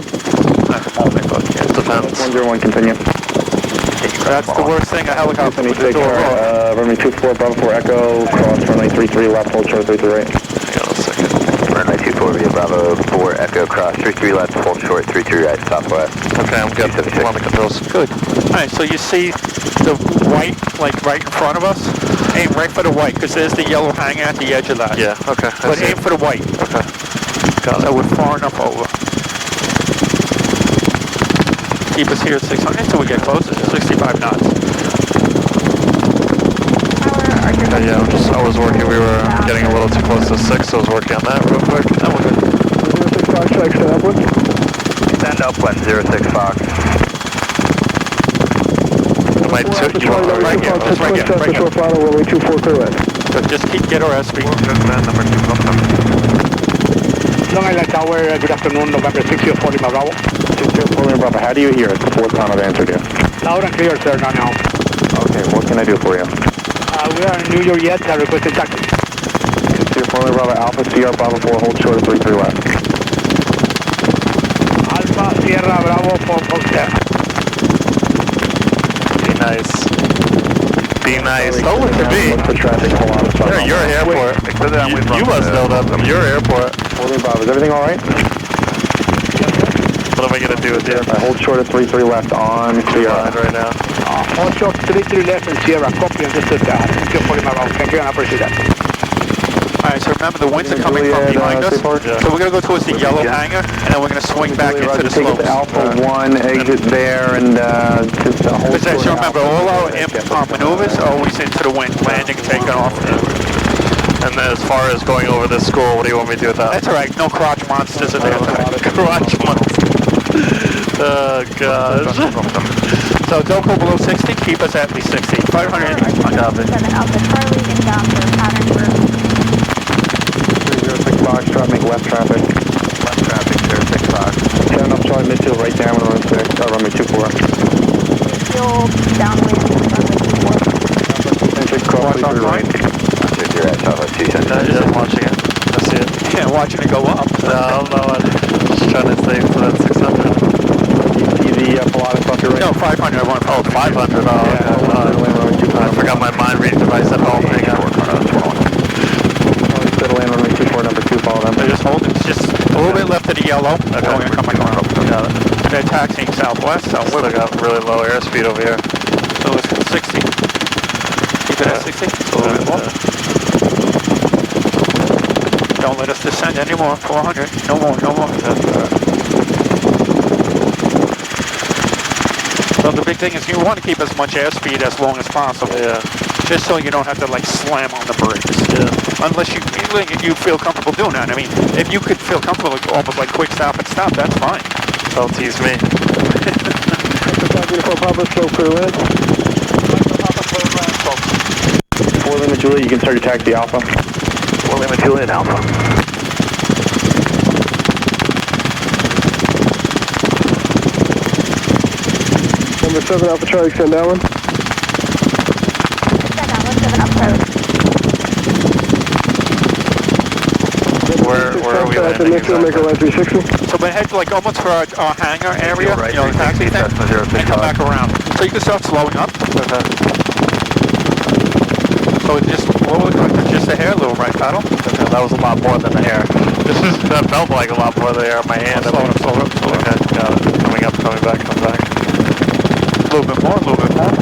not the moment, but yeah. Depends. 101, continue. That's the worst thing a helicopter would do. Runway 24, Bravo 4 Echo, cross runway 33 left, hold short 33 right. Hang on a second. Runway 24 via Bravo 4 Echo, cross 33 left, hold short 33 right, southwest. Okay, I'm good. I'm on the controls. Good. Alright, so you see the white, like right in front of us? Aim right for the white, because there's the yellow hanging at the edge of that. Yeah, okay. But aim for the white. Okay. Got it. We're far enough over. Keep us here at 600 until we get closer. 65 knots. Yeah, I was working, we were getting a little too close to 6, so I was working on that real quick. That was good. 06 Fox, extend upwind. Extend upwind, 06 Fox. Am I too, you want right here? Fox, right here, twin right here. short final, runway 24 clear land. Good. Just keep our airspeed. Number 2, Long Island Tower, good afternoon, November 6040 Bravo. 6040 Bravo, how do you hear? It's the fourth time I've answered you. Loud and clear, sir, now. Okay, what can I do for you? We are in New York yet, requesting taxi. 6040 Bravo, Alpha Sierra Bravo 4, hold short of 33 left. Alpha Sierra Bravo 4 Foxtrot. Be nice. Be nice. Don't look at me. Look for traffic, hold on. They're your airport. You must know that from your airport. Bob, is everything all right? What am I going to do with you? I hold short of 33 left on Sierra. Right now. Hold short 33 left and Sierra, copy and just 6040 Bravo. Thank you and I appreciate that. Alright, so remember the winds are coming from behind us. Yeah. So we're going to go towards the yellow hangar, and then we're going to swing back into the Take it slopes. to Alpha 1, exit there, and just hold But short so of remember, Alpha. all our maneuvers are always into the wind, landing and taking off. And then as far as going over this school, what do you want me to do with that? That's alright, no crotch monsters are there today. Crotch monster. Oh, gosh. So don't go below 60, keep us at least 60. 500. I got it. 7 Alpha Charlie, inbound for pattern group. 06 Fox, try to make left traffic. left traffic, 06 Fox. 7 up, Charlie, midfield, right down, runway 6, runway 24. Fuel, downwind, runway 24. Enter cross 33 right. You're at Southwest 270. Yeah, I'm watching it. I see it. Yeah, watching it go up. No, I'm just trying to stay for that 600. See the Pilatus off your right? No, 500. I want. Oh, 500. Oh, okay. I forgot my mind reading device at home. Hang on. Settle land runway 24, number 2, follow them. They're just holding. It's just a little bit left of the yellow. Okay. We're going to come around. Got it. They're taxiing southwest, so Still got really low airspeed over here. So it's 60. Keep it at 60. It's a little bit more. Don't let us descend anymore. 400. No more, no more. So the big thing is you want to keep as much airspeed as long as possible. Yeah. Just so you don't have to like slam on the brakes. Yeah. Unless you feel comfortable doing that. I mean, if you could feel comfortable like, almost like quick stop and stop, that's fine. Don't tease me. Uniform Papa, slow clear land. 4 Lima Juliet, you can start your taxi Alpha. 4 Lima Juliet Alpha. Number 7 Alpha Charlie, extend downwind. Extend downwind, 7 up road. Where are we landing Midfield, make a line 360. So we head like almost for our hangar area, Right, you know, the taxi thing, and come back around. So you can start slowing up. So it just lowered just a hair, little right paddle. Okay, that was a lot more than the hair. That felt like a lot more than the hair in my hand. Slow up, slow up, slow up. Okay, got it. Coming up, coming back, coming back. A little bit more, a little bit more. More.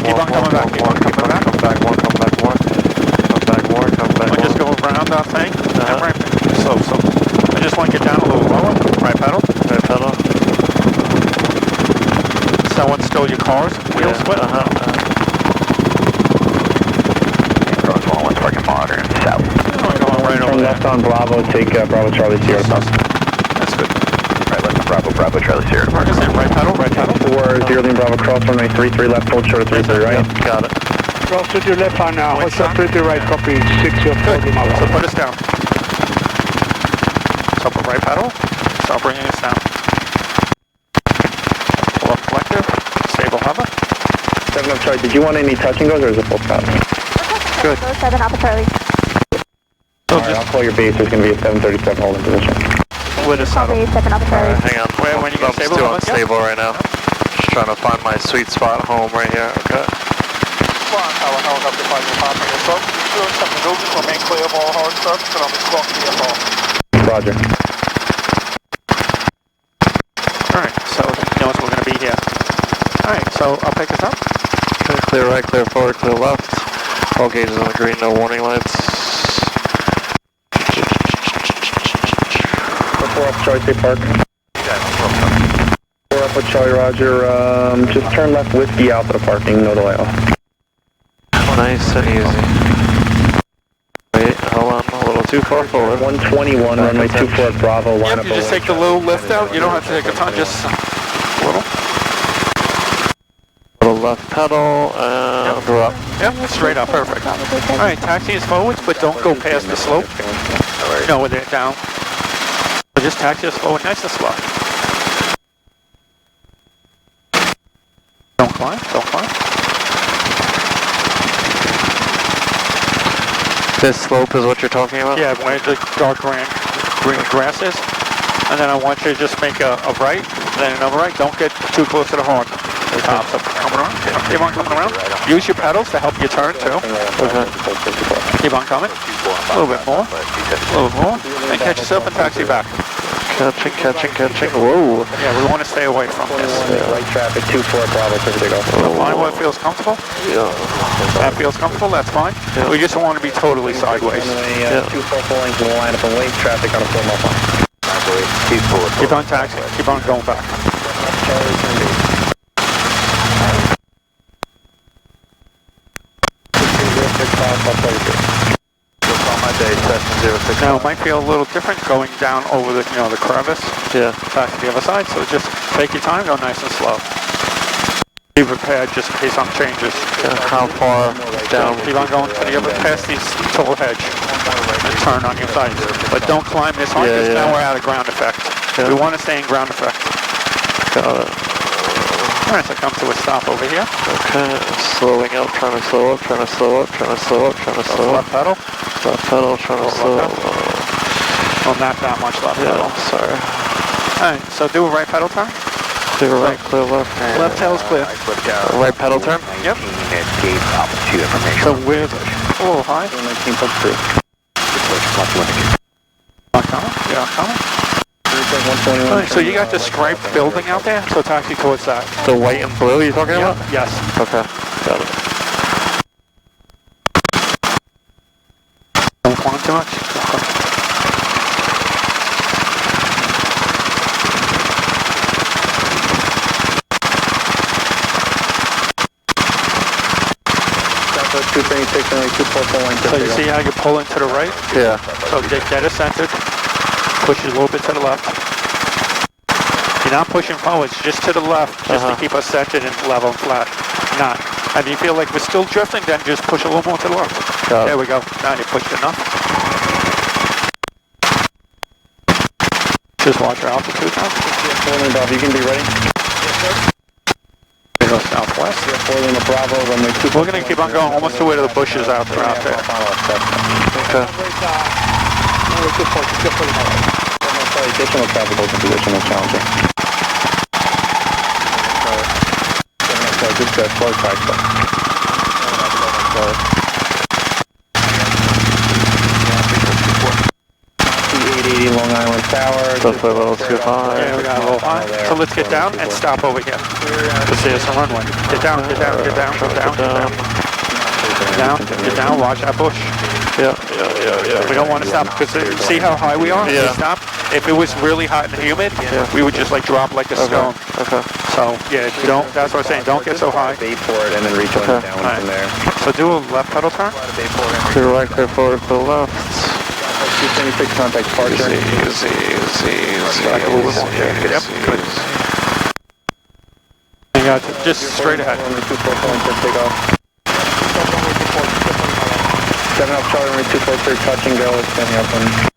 Keep on coming back, keep on coming back. Come back more. We'll just go around our thing. And right, slow. I just want to get down a little lower. Right pedal. Right pedal. Someone stole your car's wheel split. Cross 101, parking monitor, south. Going right over Turn there. left on Bravo, take Bravo Charlie Sierra. That's good. Right, left on Bravo, Charlie Sierra. Marcus, right pedal. 4 0 Bravo, cross runway 33 left, hold short of 33 right. Yep, got it. Cross with your left on Wait, what's up, 33 right, copy 604. Good. So put us down. So put right pedal. Start bringing us down. Pull up collective. Stable hover. 7 up Charlie, did you want any touch and goes or is it full stop? Good. 7 Alpha Charlie. So Alright, I'll call your base. There's going to be a 737 holding position. with a settle. Copy 7 Alpha Charlie. Hang on. Where, when you get I'm stable, still yeah? unstable right now. Just trying to find my sweet spot home right here. Okay. Helicopter 5 will pop in yourself. Doing some maneuvers, remain clear of all hard surface, and I'll be squawking to your ball. Roger. Alright, so he knows we're going to be here. Alright, so I'll pick us up. Okay, clear right, clear forward, clear left. All gauges on the green, no warning lights. 4 up Charlie, stay park. 4 up with Charlie, Roger. Just turn left Whiskey Alpha to parking, no delay off. Nice and easy. Wait, hold on, a little too far forward. 121, runway 24 at Bravo, line Yep, up you just take the little lift out. You don't have to take a ton, just a little. Little left pedal, and we're up. Yep, straight up, perfect. Alright, taxi is forwards, but don't go past the slope. No, with it down. So just taxi us forward, nice and slow. Don't climb, don't climb. This slope is what you're talking about? Yeah, where the dark green grass is. And then I want you to just make a right, then another right. Don't get too close to the horn. So coming around. Keep on coming around. Use your pedals to help you turn too. Okay. Keep on coming. A little bit more. A little bit more. And catch yourself and taxi back. Catching. Whoa. Yeah, we want to stay away from this. Light traffic, 24 Bravo, Pacific Gulf. So find what feels comfortable. Yeah. That feels comfortable, that's fine. Yeah. We just don't want to be totally sideways. Runway 24 full length will line up and wait traffic on a 4 mile line. Keep on taxi. Keep on going back. Charlie's going to be. Now it might feel a little different going down over the the crevice. Yeah. Back to the other side. So just take your time, go nice and slow. Be prepared just in case something changes. How far down? Keep on going to the other past these tall hedge and turn on your side. But don't climb this hard because now we're out of ground effect. Yeah. We want to stay in ground effect. Got it. Alright, so come to a stop over here. Okay, slowing up, trying to slow up. Left pedal. Left pedal, trying to slow up. Well, not that much left pedal. Yeah, sorry. Alright, so do a right pedal turn. Clear right, clear left. Left tail's clear. Right pedal turn? Yep. So we're a little high. 19 plus 3. Not coming. Yeah, coming. Alright, so you got the striped building out there, so taxi towards that. The white and blue you're talking about? Yes. Okay, got it. Don't climb too much. Don't climb. So you see how you pull into the right? Yeah. So get dead centered. Push it a little bit to the left. You're not pushing forwards, just to the left, just to keep us centered and level and flat. Not. And you feel like we're still drifting, then just push a little more to the left. Got it. There we go. Now you pushed enough. Just watch your altitude now. Bob, you can be ready. Yes, sir. We go southwest. Bravo, runway 2. We're going to keep on going almost to where the bushes out there. Okay. Additional traffic open position is challenging. Just slow track stuff. 880 Long Island Tower. Definitely a little too high. Yeah, we got a little high. So let's get down and stop over here. To see us on runway. Get down, go down. Get down, watch that bush. Yeah. We don't want to stop because see how high we are? Yeah. We stop. If it was really hot and humid, we would just like drop like a stone. Okay. So yeah, don't. That's what I'm saying. Don't get so high. Bait for it and then rejoin it down from there. So do a left pedal turn. Clear right, clear forward, clear left. 276 contact departure. Easy. Back a little bit more. Yep. Good. And just straight ahead. Runway 24 full length, take off. Charlie runway 243, touch and go, extending upwind.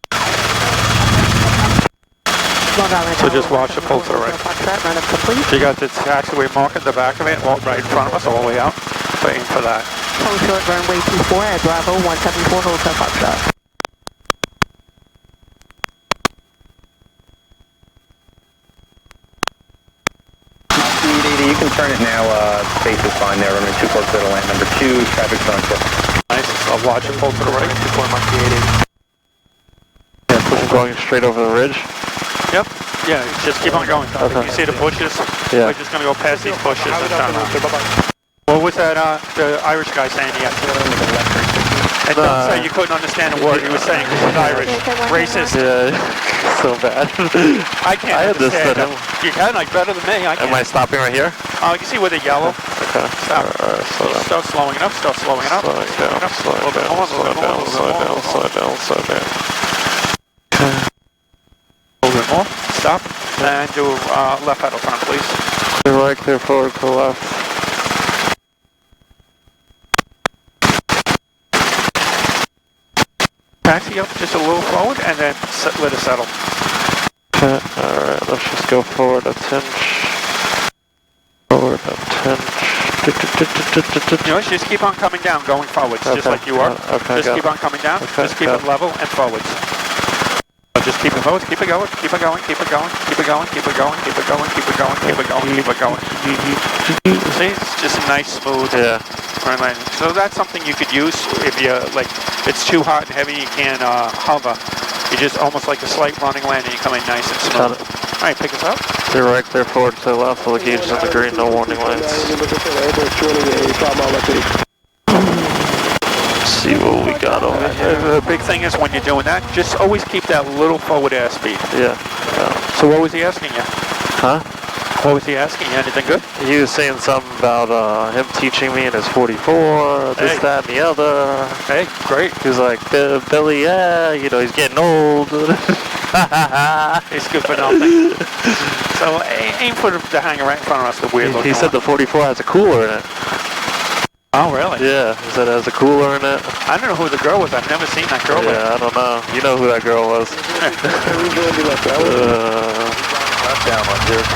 So just watch the pull to the right. So you got the taxiway mark at the back of it, walk right in front of us all the way out. So aim for that. Hold short runway 24 at Bravo 174 Hotel Foxtrot. You can turn it now, space is fine there, runway 24 clear to land. Number 2, traffic's on shift. Nice, I'll watch it pull to the right, 24 mark the 80. Yeah, push going straight over the ridge. Yep, yeah, just keep on going. Okay. You see the bushes? Yeah. We're just going to go past these bushes and turn around. What was that, the Irish guy saying yet? And don't say you couldn't understand a word he was saying because he's Irish. Racist. Yeah, so bad. I can't I understood understand him. You can, like, better than me. I can't. Am I stopping right here? Oh, you see where the yellow? Okay. Stop. Alright, slow down. Start slowing it up, start slowing it up. Slow it down, slow it down, slow it down, slow it down, slow it down, slow it down. A little bit more. Stop. And do left pedal turn, please. Clear right, clear forward, clear left. Taxi up just a little forward and then let it settle. Okay, alright, let's just go forward a tinch. Forward a tinch. You know, just keep on coming down, going forwards, just like you are. Okay, just keep on coming down, just keep it level and forwards. Just keep it forwards, keep it going, keep it going, keep it going, keep it going, keep it going, keep it going, keep it going, keep it going, keep it going. See, it's just a nice smooth turn landing. So that's something you could use if you, like, it's too hot and heavy, you can't hover. You just almost like a slight running landing, you come in nice and smooth. Alright, pick us up. Clear right, clear forward, clear left, all the gauges on the green, no warning lights. See what we got over here. The big thing is when you're doing that, just always keep that little forward air speed. Yeah. So what was he asking you? Huh? What was he asking you? Anything good? He was saying something about him teaching me in his 44, this, that, and the other. Hey, great. He was like, Billy, yeah, you know, he's getting old. He's good for nothing. So aim for the hanger right in front of us, the weird looking He said the 44 has a cooler in it. Oh, really? Yeah, he said it has a cooler in it. I don't know who the girl was. I've never seen that girl. Yeah, I don't know. You know who that girl was.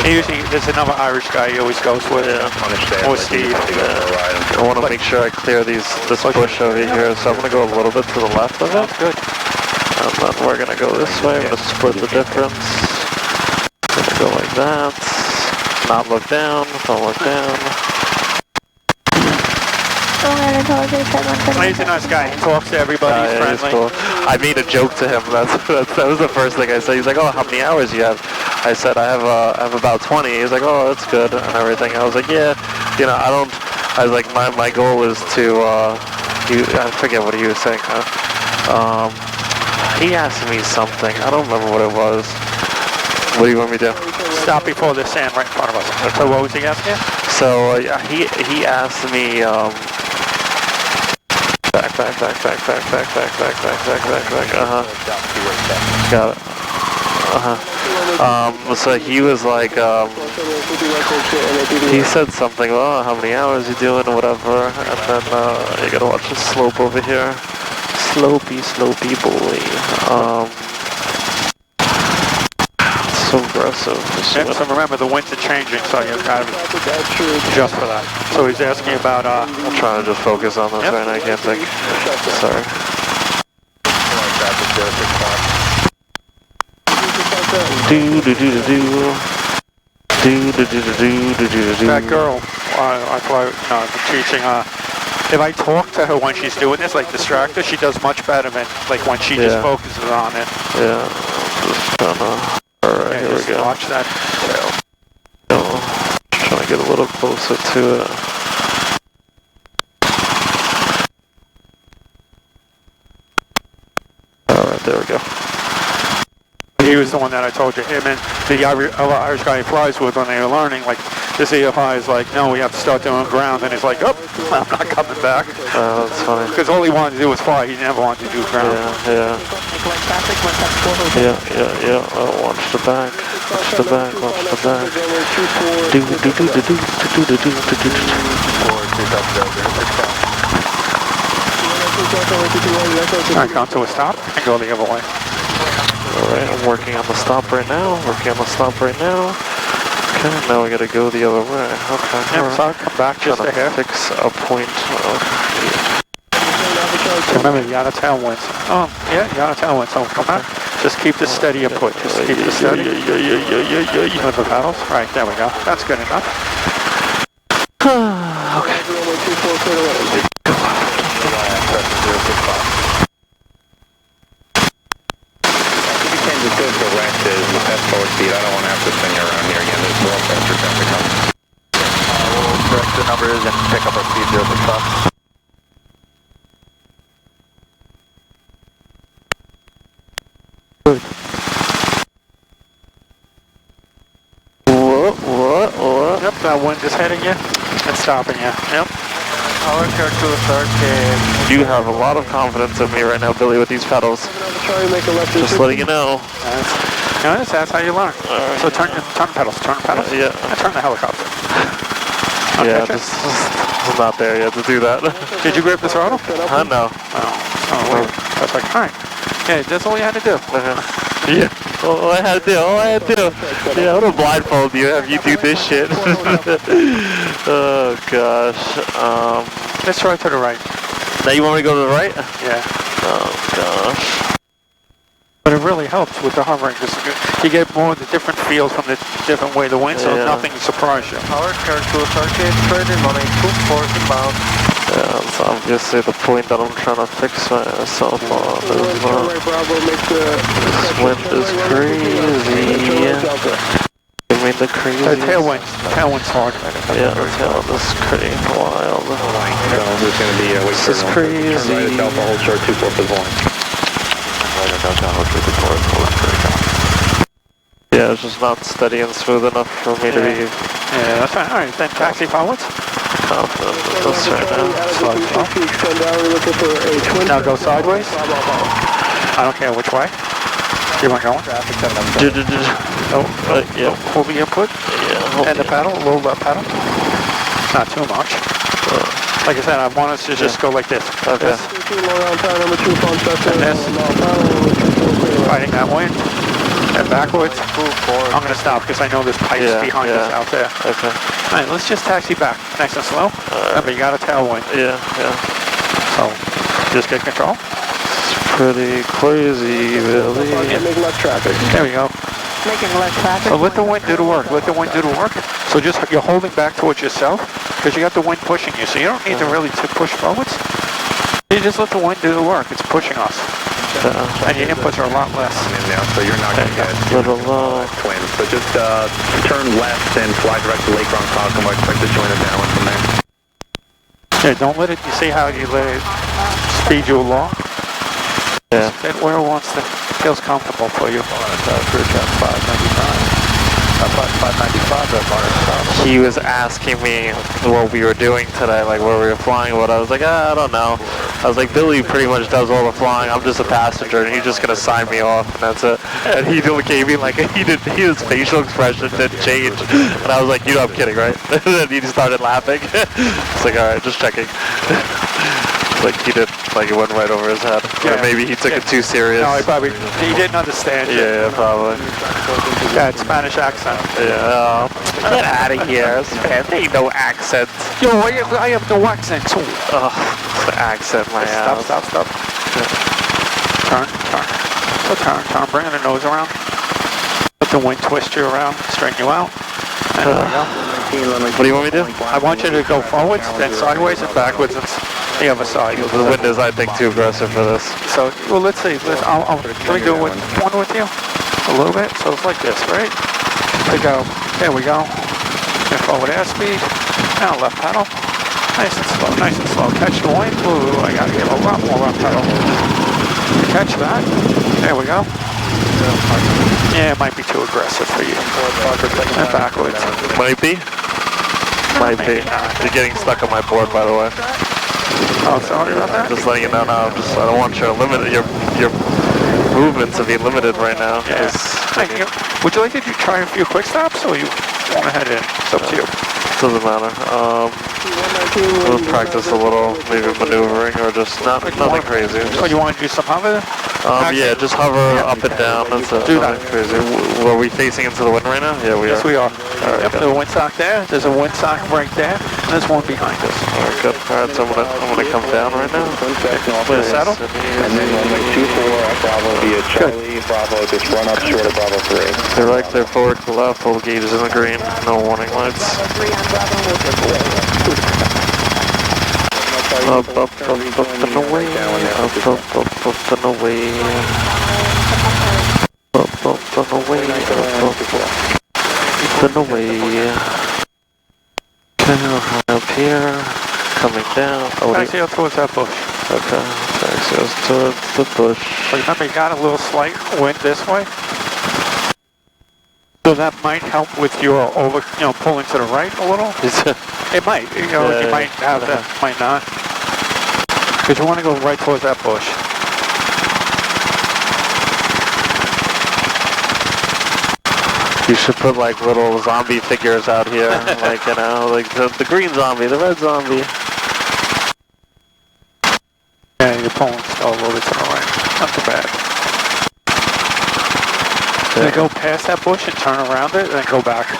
Usually, there's another Irish guy he always goes with. Yeah. Or Steve. Yeah. I want to make sure I clear this bush over here, so I'm going to go a little bit to the left of it. Good. And then we're going to go this way. I'm going to split the difference. I'm going to go like that. Not look down. Don't look down. He's a nice guy. He talks to everybody. He's friendly. Cool. I made a joke to him. That was the first thing I said. He's like, "Oh, how many hours do you have?" I said, "I have about 20." He's like, "Oh, that's good," and everything. I was like, "Yeah, you know, I don't." I was like, "My goal is to." I forget what he was saying. He asked me something. I don't remember what it was. What do you want me to do? Stop before the sand right in front of us. So what was he asking? So he asked me. Back. Got it. So he was like, he said something, oh, how many hours you doing or whatever, and then you gotta watch the slope over here. Slopey boy. So aggressive. Yeah, so remember, the winds are changing, so you gotta adjust for that. So he's asking about, I'm trying to just focus on this right now, I can't think. Sorry. That girl, I thought, teaching, if I talk to her when she's doing this, like distract her, she does much better than like when she just focuses on it. Yeah, just kinda... Alright, here we go. Watch that. Just trying to get a little closer to it. Alright, there we go. He was the one that I told you. Him and the Irish guy he flies with when they were learning, like, this AFI is like, no, we have to start doing ground. And he's like, oh, I'm not coming back. That's funny. Because all he wanted to do was fly. He never wanted to do ground. Yeah. Oh, watch the back. Watch the back. Alright, come to a stop and go the other way. Alright, I'm working on the stop right now. Okay, now we gotta go the other way. Okay. Yep, so come back just a hair. Fix a point. Remember, you got a tailwind. Oh, yeah, you got a tailwind. So come on. Just keep the steady input. Just keep the steady. With the pedals. Right, there we go. That's good enough. Okay. Just go direct as the best forward speed. I don't want to have to spin you around here again. There's more pressure traffic coming. We'll correct the numbers and pick up our speed 0 for stop. What? Yep, that wind is heading you and stopping you. Yep. Power car to a start. You have a lot of confidence in me right now, Billy, with these pedals. Just letting you know. That's how you learn. Right. So turn pedals. Yeah. And turn the helicopter. Yeah, just not there yet to do that. Did you grip the throttle? No. Oh, wait. I was like, all right. Yeah, that's all you had to do. Yeah. All I had to do. Yeah, I'm gonna blindfold you, have you do this shit. Oh gosh. Let's try to the right. Now you want me to go to the right? Yeah. Oh gosh. But it really helps with the hovering because you get more of the different feels from the different way the wind, so nothing surprises you. Power car to a circuit, turning running 24 inbound. Yeah, that's obviously the point that I'm trying to fix myself on. This wind is crazy. I mean the crazy. The tailwind's hard. Yeah, the tailwind is pretty wild. This is crazy. Yeah, it's just not steady and smooth enough for me to be. Yeah, that's fine. Alright, then taxi forwards. Confident with this right now. Now go sideways. I don't care which way. You want going? Yeah. Hold the input. Yeah. And the pedal, a little left pedal. Not too much. Like I said, I want us to just go like this. Okay. This. And this. Fighting that wind. And backwards. I'm going to stop because I know there's pipes behind us out there. Okay. All right, let's just taxi back. Nice and slow. Remember, you got a tailwind. Yeah. So, just get control. It's pretty crazy, Billy. Making less traffic. There we go. Making less traffic. So let the wind do the work. So just, you're holding back towards yourself because you got the wind pushing you. So you don't need to really push forwards. You just let the wind do the work. It's pushing us. And your inputs are a lot less. So you're not going to get twins. So just turn left and fly direct to Lake Ronkonkoma. Expect to join it downwind from there. Yeah, don't let it, you see how you let it speed you along? Yeah. Stay where it wants to, feels comfortable for you. Crew check 595. 595, He was asking me what we were doing today, like where we were flying, what I was like, I don't know. I was like, Billy pretty much does all the flying, I'm just a passenger, and he's just gonna sign me off, and that's it. And he gave me like, his facial expression didn't change, and I was like, you know I'm kidding, right? And then he started laughing. It's like, alright, just checking. Like he did, like it went right over his head. Or maybe he took it too serious. No, he didn't understand. Yeah, probably. Yeah, Spanish accent. Yeah, get out of here. There ain't no accent. Yo, I have no accent too. Ugh, the accent, my ass. Stop. Turn. So turn, bring the nose around. Let the wind twist you around, straighten you out. And there we go. What do you want me to do? I want you to go forwards, then sideways and backwards and the other side. The wind is, I think, too aggressive for this. So, well, let's see. Let me do it with one with you. A little bit. So it's like this, right? To go. There we go. And forward airspeed. Now left pedal. Nice and slow. Catch the wind. Ooh, I gotta give a lot more left pedal. Catch that. There we go. Yeah, it might be too aggressive for you. And backwards. Might be. You're getting stuck on my board, by the way. Oh, sorry about that. Just letting you know now. I don't want your movements to be limited right now. Yeah. Would you like to try a few quick stops, or you want to head in? It's up to you. Doesn't matter. We'll practice a little, maybe maneuvering, or just nothing crazy. Oh, you want to do some hover? Yeah, just hover up and down. That's it. Do that. Nothing crazy. Were we facing into the wind right now? Yeah, we are. Yes, we are. All right, Yep, there's a windsock there. There's a windsock right there. And there's one behind us. All right, good. All right, so I'm gonna come down right now. With a saddle? And then runway 24 at Bravo via Charlie, Bravo, just run up short of Bravo 3. Clear right, clear forward, clear left, all gauges in the green, no warning lights. Up and away, up and away. Up and away, up and away. Okay, high up here, coming down. Oh, Taxi out towards that bush. okay, taxi us towards the bush. But remember, you got a little slight wind this way. So that might help with your pulling to the right a little. It might, you might have that, might not. Because you want to go right towards that bush. You should put like little zombie figures out here, like, you know, like the green zombie, the red zombie. Yeah, you're pulling still a little bit to the right. Not too bad. Yeah. Then go past that bush and turn around it, and then go back.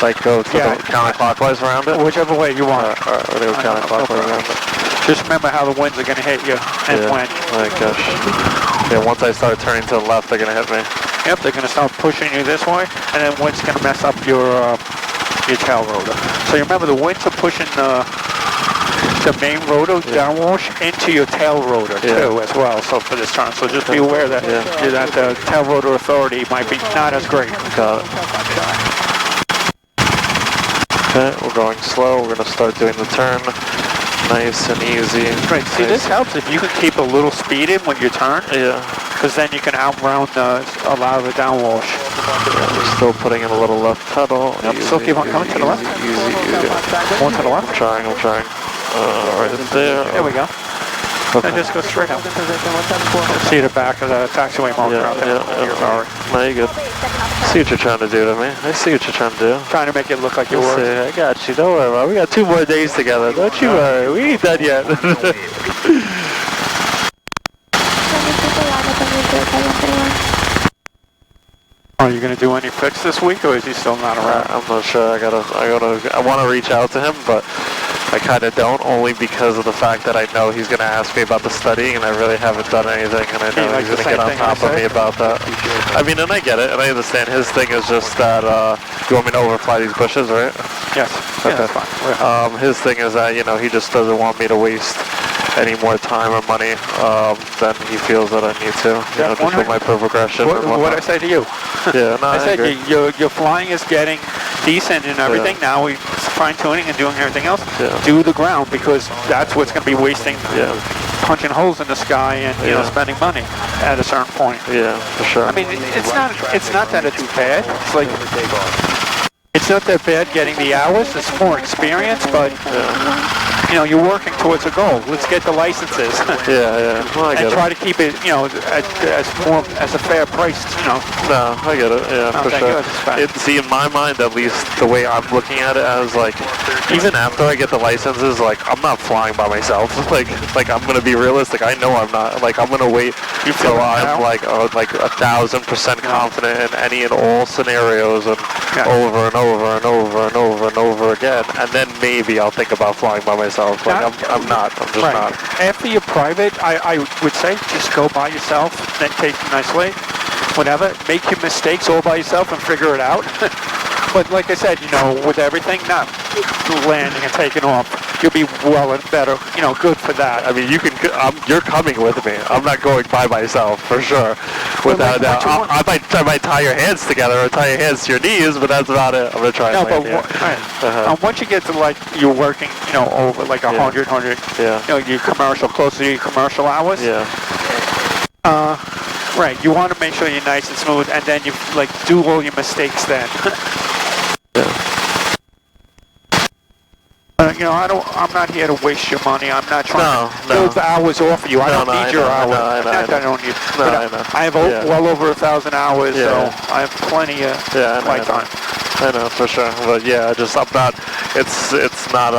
Like go to the counterclockwise around it? Whichever way you want. Alright, we're going to go counterclockwise around it. Just remember how the winds are going to hit you and when. Oh my gosh. Yeah, once I start turning to the left, they're going to hit me. Yep, they're going to start pushing you this way, and then wind's going to mess up your tail rotor. So you remember the winds are pushing the main rotor downwash into your tail rotor too as well. So for this turn, so just be aware that that the tail rotor authority might be not as great. Got it. Okay, we're going slow. We're going to start doing the turn. Nice and easy. Right. See, this helps if you can keep a little speed in when you turn. Yeah. Because then you can outround a lot of the downwash. Yeah, we're still putting in a little left pedal. Yep, still keep on coming to the left. Easy. One to the left. I'm trying. Right there. There we go. Okay. And just go straight out. See the back of the taxiway marker out there. No, you're good. See what you're trying to do to me. I see what you're trying to do. Trying to make it look like you're working. I got you. Don't worry about it. We got 2 more days together. Don't you worry. We ain't done yet. Are you going to do any fix this week, or is he still not around? I'm not sure. I want to reach out to him, but I kind of don't, only because of the fact that I know he's going to ask me about the study, and I really haven't done anything, and I know he's going to get on top of me about that. I mean, and I get it, and I understand. His thing is just that, you want me to overfly these bushes, right? Yes. Okay. Yeah, that's fine. His thing is that, he just doesn't want me to waste any more time or money than he feels that I need to, just with my progression. What I say to you? Yeah, no, I said agree. your flying is getting decent and everything. Now we're fine tuning and doing everything else. Do the ground, because that's what's going to be wasting, punching holes in the sky and spending money at a certain point. Yeah, for sure. I mean, it's not that it's bad. It's like it's not that bad getting the hours. It's more experience, but you're working towards a goal. Let's get the licenses. Well, I get and try to keep it, as a fair price, No, I get it. Yeah, for sure. See, in my mind, at least, the way I'm looking at it, as like, even after I get the licenses, like, I'm not flying by myself. Like I'm gonna be realistic. I know I'm not. Like, I'm gonna wait until I'm like 1,000% confident in any and all scenarios, and over and over and over and over and over again, and then maybe I'll think about flying by myself. Like, I'm not. I'm just not. After you're private, I would say just go by yourself, then take it nicely, whatever. Make your mistakes all by yourself and figure it out. But like I said, with everything, not landing and taking off, you'll be well and better, good for that. I mean, you're coming with me. I'm not going by myself, for sure. Without a doubt. I might tie your hands together or tie your hands to your knees, but that's about it. I'm going to try and land here. Once you get to, you're working, over 100, your commercial, close to your commercial hours. Right, you want to make sure you're nice and smooth, and then you, do all your mistakes then. I'm not here to waste your money. I'm not trying to build the hours off of you. I don't need your hours. I don't need. I have well over 1,000 hours, so I have plenty of flight time. I know, for sure. But I'm not, it's not,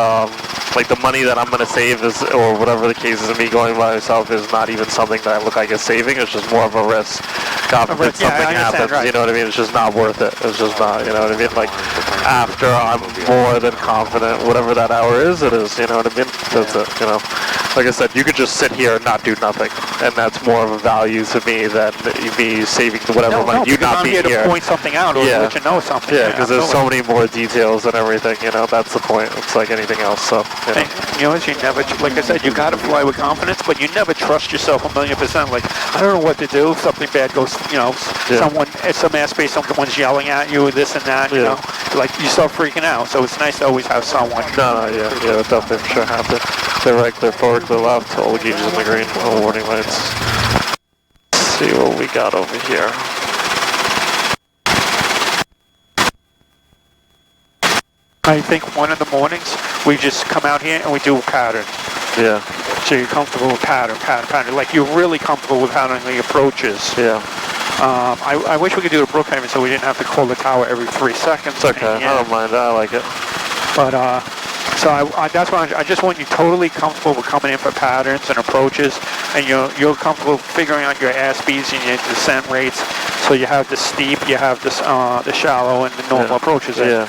like the money that I'm going to save is, or whatever the case is, of me going by myself is not even something that I look like it's saving. It's just more of a risk. God forbid something happens, right. You know what I mean? It's just not worth it. It's just not, you know what I mean? Like, after I'm more than confident, whatever that hour is, it is, you know what I mean? That's it, you know? Like I said, you could just sit here and not do nothing, and that's more of a value to me than me saving whatever money. You not being here. To point something out or let you know something. Yeah, because there's so many more details and everything, you know, that's the point. It's like anything else, so, you know. And, you know, you never, like I said, you got to fly with confidence, but you never trust yourself 1,000,000%. Like, I don't know what to do if something bad goes, you know, someone, at some airspace, someone's yelling at you, this and that, you know. Like, you start freaking out, so it's nice to always have someone. No, yeah, definitely for sure have to. Clear right, clear forward, clear left, all the gauges in the green, all warning lights. Let's see what we got over here. I think one of the mornings, we just come out here and we do a pattern. Yeah. So you're comfortable with pattern. Like you're really comfortable with patterning the approaches. Yeah. I wish we could do a Brookhaven so we didn't have to call the tower every 3 seconds. It's okay, I don't mind, I like it. But, so that's why I just want you totally comfortable with coming in for patterns and approaches, and you're comfortable figuring out your air speeds and your descent rates. So you have the steep, you have the shallow, and the normal approaches. The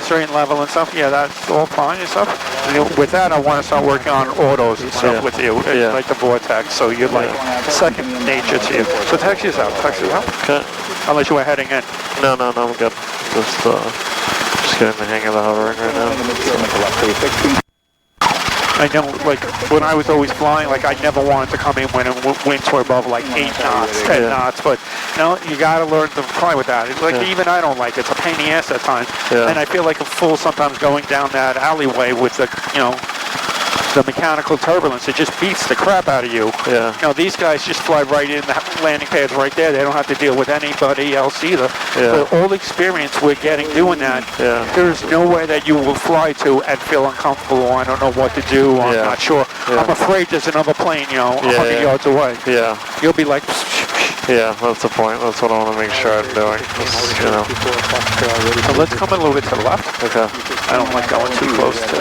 certain level and stuff, that's all fine and stuff. And with that, I want to start working on autos and stuff with you, like the vortex. So you're like second nature to you. So text us out. Okay. Unless you were heading in. No, I'm good. Just getting the hang of the hovering right now. I know, like, when I was always flying, like, I never wanted to come in when winds were above, like, 8 knots, 10 knots, but, you know, you gotta learn to fly with that. It's like, even I don't like it. It's a pain in the ass at times. And I feel like a fool sometimes going down that alleyway with the, you know, the mechanical turbulence. It just beats the crap out of you. Yeah. You know, these guys just fly right in, the landing pads right there. They don't have to deal with anybody else either. Yeah. But all the experience we're getting doing that, there's nowhere that you will fly to and feel uncomfortable, or I don't know what to do, or I'm not sure. I'm afraid there's another plane, you know, 100 yards away. Yeah. You'll be like... Yeah, that's the point. That's what I want to make sure I'm doing. You know. So let's come a little bit to the left. Okay. I don't like going too close to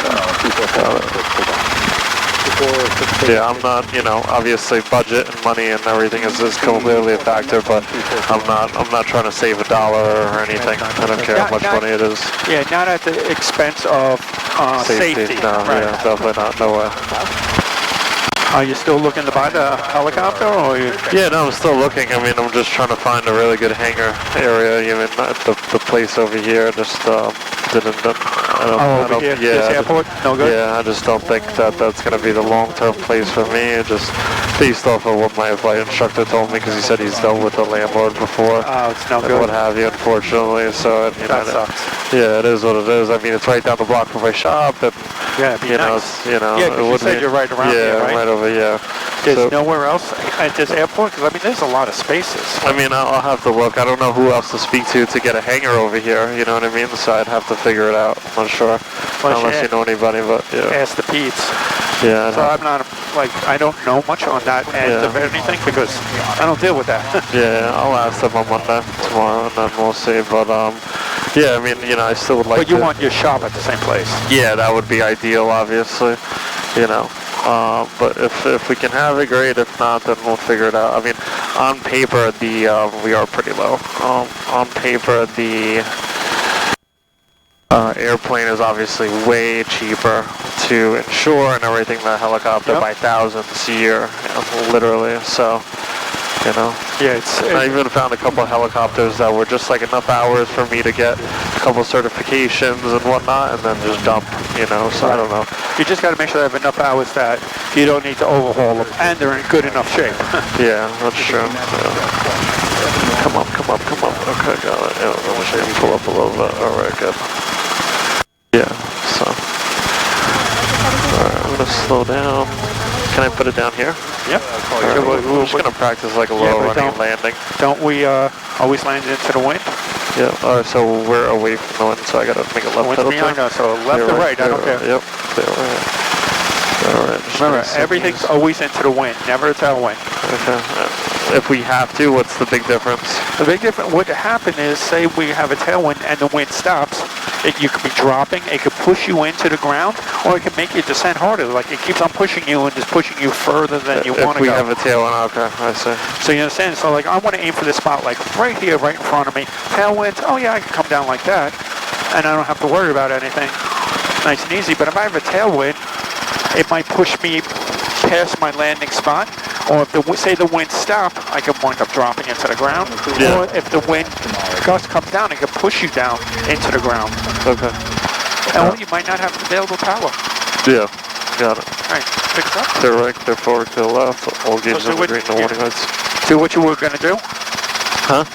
Yeah, I'm not, you know, obviously budget and money and everything is clearly a factor, but I'm not trying to save $1 or anything. I don't care how much money it is. Yeah, not at the expense of safety. No, definitely not. No way. Are you still looking to buy the helicopter, or you? Yeah, no, I'm still looking. I mean, I'm just trying to find a really good hangar area. You mean, the place over here just didn't. Over here, this airport, no good. Yeah, I just don't think that's going to be the long-term place for me. It just based off of what my flight instructor told me, because he said he's dealt with the landlord before. Oh, it's no good. And what have you, unfortunately. So you know, that sucks. Yeah, it is what it is. I mean, it's right down the block from my shop, and it'd be nice. Yeah, because you said you're right around here, right? Right over. There's nowhere else at this airport? Because, I mean, there's a lot of spaces. I mean, I'll have to look. I don't know who else to speak to get a hangar over here, you know what I mean? So I'd have to figure it out. I'm not sure. Unless you know anybody, but Ask the Pete's. Yeah. So I'm not, like, I don't know much on that end of anything because I don't deal with that. Yeah, I'll ask them on Monday, tomorrow, and then we'll see. But, yeah, I mean, you know, I still would like But you want your shop at the same place? Yeah, that would be ideal, obviously, you know. But if we can have it, great. If not, then we'll figure it out. I mean, on paper, we are pretty low. On paper, the airplane is obviously way cheaper to insure and everything than a helicopter by thousands a year, literally. So, you know. Yeah, I even found a couple of helicopters that were just like enough hours for me to get a couple certifications and whatnot, and then just dump, you know. So I don't know. You just got to make sure they have enough hours that you don't need to overhaul them, and they're in good enough shape. Yeah, that's true. Yeah. Come up. Okay, got it. Yeah, let me see him pull up a little bit. All right, good. Yeah, so. All right, I'm gonna slow down. Can I put it down here? Yep. Right, we're just gonna practice like a low running landing. Don't we always land into the wind? Yeah. All right, so we're away from the wind, so I gotta make a left pedal turn. So left or right, I don't care. Yep. All right. Remember, everything's always into the wind, never a tailwind. Okay. If we have to, what's the big difference? The big difference, what happened is, say we have a tailwind and the wind stops, you could be dropping, it could push you into the ground, or it could make your descent harder. Like it keeps on pushing you and just pushing you further than you want to go. If we have a tailwind, okay, I see. So you understand? So like I want to aim for this spot like right here, right in front of me. Tailwind, oh yeah, I can come down like that, and I don't have to worry about anything. Nice and easy. But if I have a tailwind, it might push me past my landing spot, or if say the wind stop, I could wind up dropping into the ground. Yeah. Or if the wind gust comes down, it could push you down into the ground. Okay. And you might not have available power. Yeah, got it. All right, pick it up. Clear right, clear forward, clear left. All gauges on the green, no warning lights. Do what you were going to do. Huh?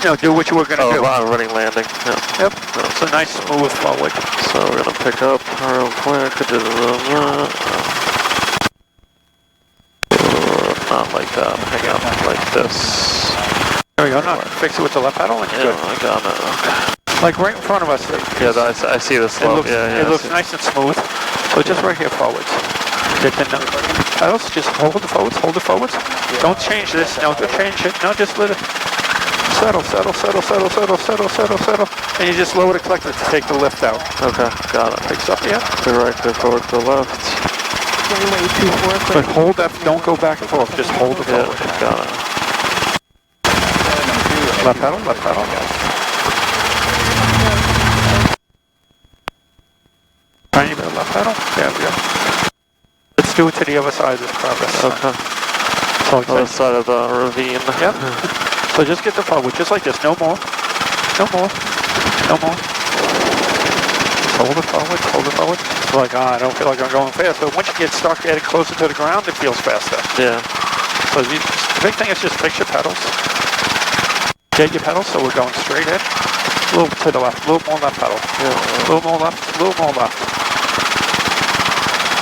No, do what you were going to do. Oh, running landing. Yeah. Yep. So nice, smooth forward. So we're going to pick up real quick. Not like that. Hang on, like this. There we go. No, fix it with the left pedal and you're good. I got it. Like right in front of us. Yeah, I see the slope. It looks nice and smooth. So just right here forwards. Get the pedals. Just hold the forwards. Hold the forwards. Don't change this. No, don't change it. No, just let it settle. And you just lower the collector to take the lift out. Okay, got it. Picks up, yeah. Clear right, clear forward, clear left. But hold that. Don't go back and forth. Just hold the forward. Got it. Left pedal. Left pedal. Tiny bit of left pedal. There we go. Let's do it to the other side of this progress. Okay. So Other side of the ravine. Yep. So just get the forward, just like this. No more. No more. No more. Hold it forward. Hold it forward. It's like, I don't feel like I'm going fast. But once you get stuck getting closer to the ground, it feels faster. Yeah. So the big thing is just fix your pedals. Get your pedals so we're going straight in. A little to the left. A little more left pedal. Yeah. A little more left. A little more left.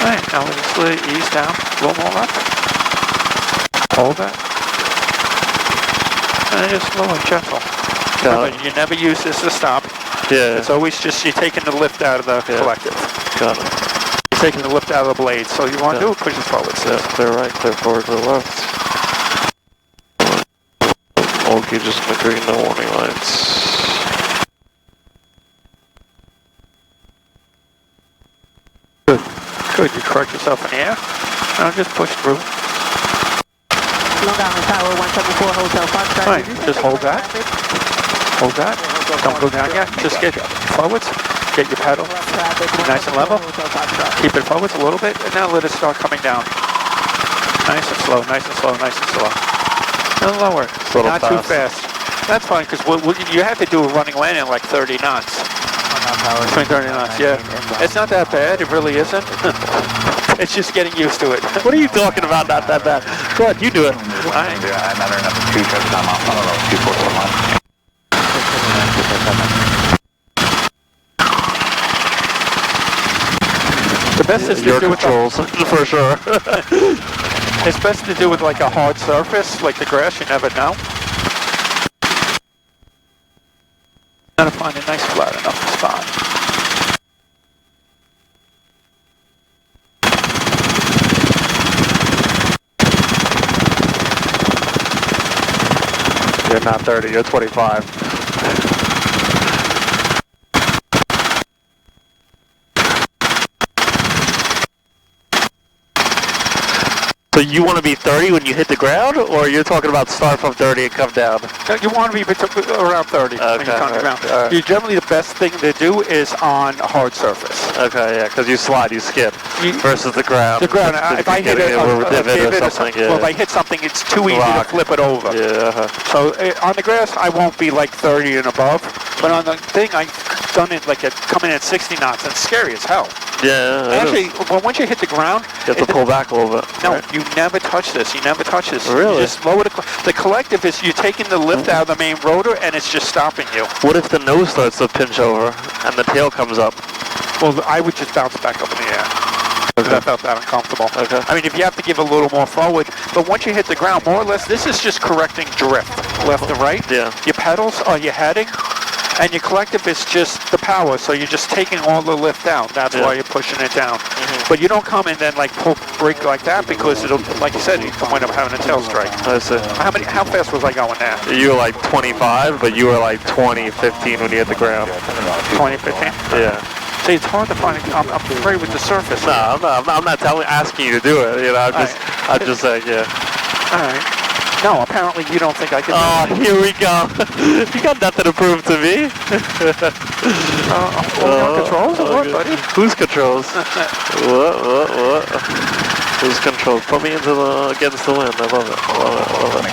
All right. Now we just let it ease down. A little more left. Hold that. And just lower, gentle. Remember, you never use this to stop. Yeah. It's always just you're taking the lift out of the collective. Got it. You're taking the lift out of the blade. So you want to do it, push it forward. Yeah, clear right, clear forward, clear left. All gauges in the green, no warning lights. Good. Good. You correct yourself in the air. Now just push through. Long Island Tower 174 Hotel Foxtrot. Right, just hold that. Hold that. Don't go down yet. Just get forwards. Get your pedal nice and level. Keep it forwards a little bit, and now let it start coming down. Nice and slow, nice and slow, nice and slow. And lower. Not too fast. That's fine, because you have to do a running landing like 30 knots. Between 30 knots, yeah. It's not that bad, it really isn't. It's just getting used to it. What are you talking about? Not that bad. Go ahead, you do it. Yeah, another number 2 trips, I'm off. I don't know, 2441. The best is to Your do controls, for sure. It's best to do with like a hard surface, like the grass, you never know. Gotta find a nice flat enough spot. You're not 30, you're 25. So you want to be 30 when you hit the ground, or you're talking about start from 30 and come down? You want to be around 30 when you come down. Right. Generally, the best thing to do is on a hard surface. Okay, yeah, because you slide, you skip, versus the ground. The ground, if I hit a divot or something, yeah. well, if I hit something, it's too easy to flip it over. Yeah. So on the grass, I won't be like 30 and above, but on the thing, I've done it like coming in at 60 knots, and it's scary as hell. Yeah. Actually, once you hit the ground, you have to pull back a little bit. No, right? you never touch this. You never touch this. Really? You just lower the collective is you're taking the lift out of the main rotor, and it's just stopping you. What if the nose starts to pinch over and the tail comes up? Well, I would just bounce back up in the air. Because I felt that uncomfortable. Okay. I mean, if you have to give a little more forward, but once you hit the ground, more or less, this is just correcting drift, left to right. Yeah. Your pedals, are you heading? And your collective is just the power, so you're just taking all the lift out. That's why you're pushing it down. But you don't come and then like pull brake like that because it'll, like you said, you can wind up having a tail strike. I see. How fast was I going there? You were like 25, but you were like 20, 15 when you hit the ground. 20, 15? Yeah. See, it's hard to find. I'm afraid with the surface. No, I'm not asking you to do it. You know, I'm just saying, yeah. All right. No, apparently you don't think I can. Oh, here we go. You got nothing to prove to me. Controls or what, buddy? Whose controls? What? Whose controls? Put me against the wind. I love it. I love it.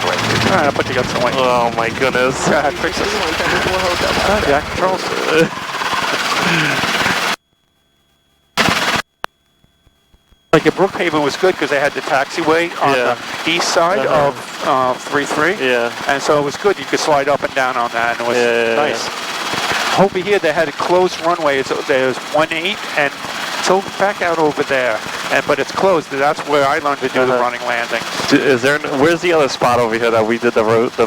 All right, I'll put you against the wind. Oh my goodness. Go ahead, fix this. Yeah, controls. Like at Brookhaven was good because they had the taxiway on the east side of 3-3. Yeah. And so it was good. You could slide up and down on that, and it was nice. Over here they had a closed runway. There's 1-8 and so back out over there. But it's closed. That's where I learned to do the running landing. Where's the other spot over here that we did the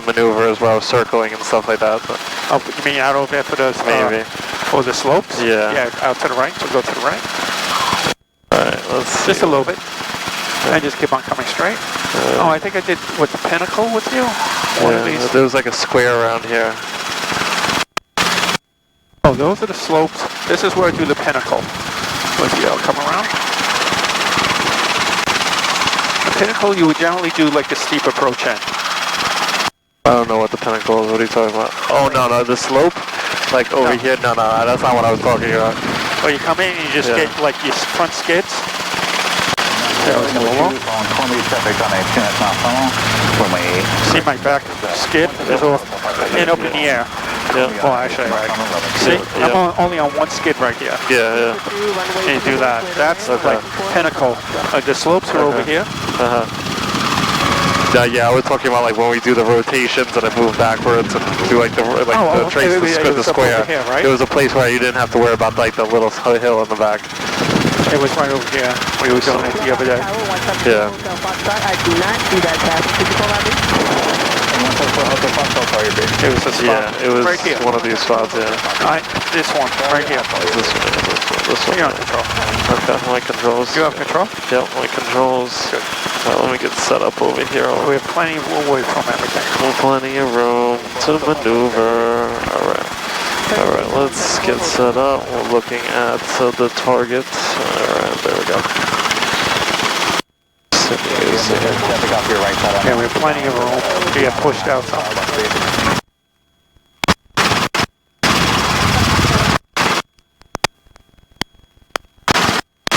maneuver as well, circling and stuff like that? Oh, you mean out over there for the maybe for the slopes? Yeah. Yeah, out to the right. So go to the right. Alright, let's see. Just a little bit. And just keep on coming straight. I think I did the Pinnacle with you. One of these. There was like a square around here. Oh, those are the slopes. This is where I do the Pinnacle. Let's see, I'll come around. The Pinnacle, you would generally do like a steep approach end. I don't know what the Pinnacle is. What are you talking about? Oh, no, the slope? Like over here? No, that's not what I was talking about. Well, you come in and you just get like your front skids. See my back skid is off and up in the air. Yeah. Well, actually, see, I'm only on one skid right here. Yeah. And you do that. That's like Pinnacle. The slopes are over here. Yeah, I was talking about like when we do the rotations and I move backwards and do like the trace the square. Here, right? It was a place where you didn't have to worry about like the little hill in the back. It was right over here. We were doing it the other day. Yeah. I do not see that traffic. Could you call out It was a spot. Yeah, it was right here. one of these spots, yeah. This one, right here. This one. You're on control. Okay, my controls. You have control? Yep, my controls. Good. Let me get set up over here. We have plenty of away from everything. Plenty of room to maneuver. Alright, let's get set up. We're looking at the target. Alright, there we go. Yeah, we have plenty of room to get pushed out some.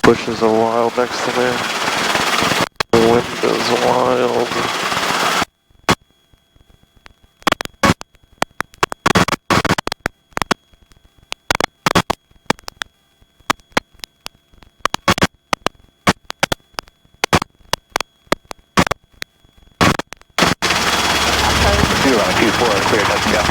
Bushes are wild next to me. The wind is wild. You're on a Q4, clear, touch and go.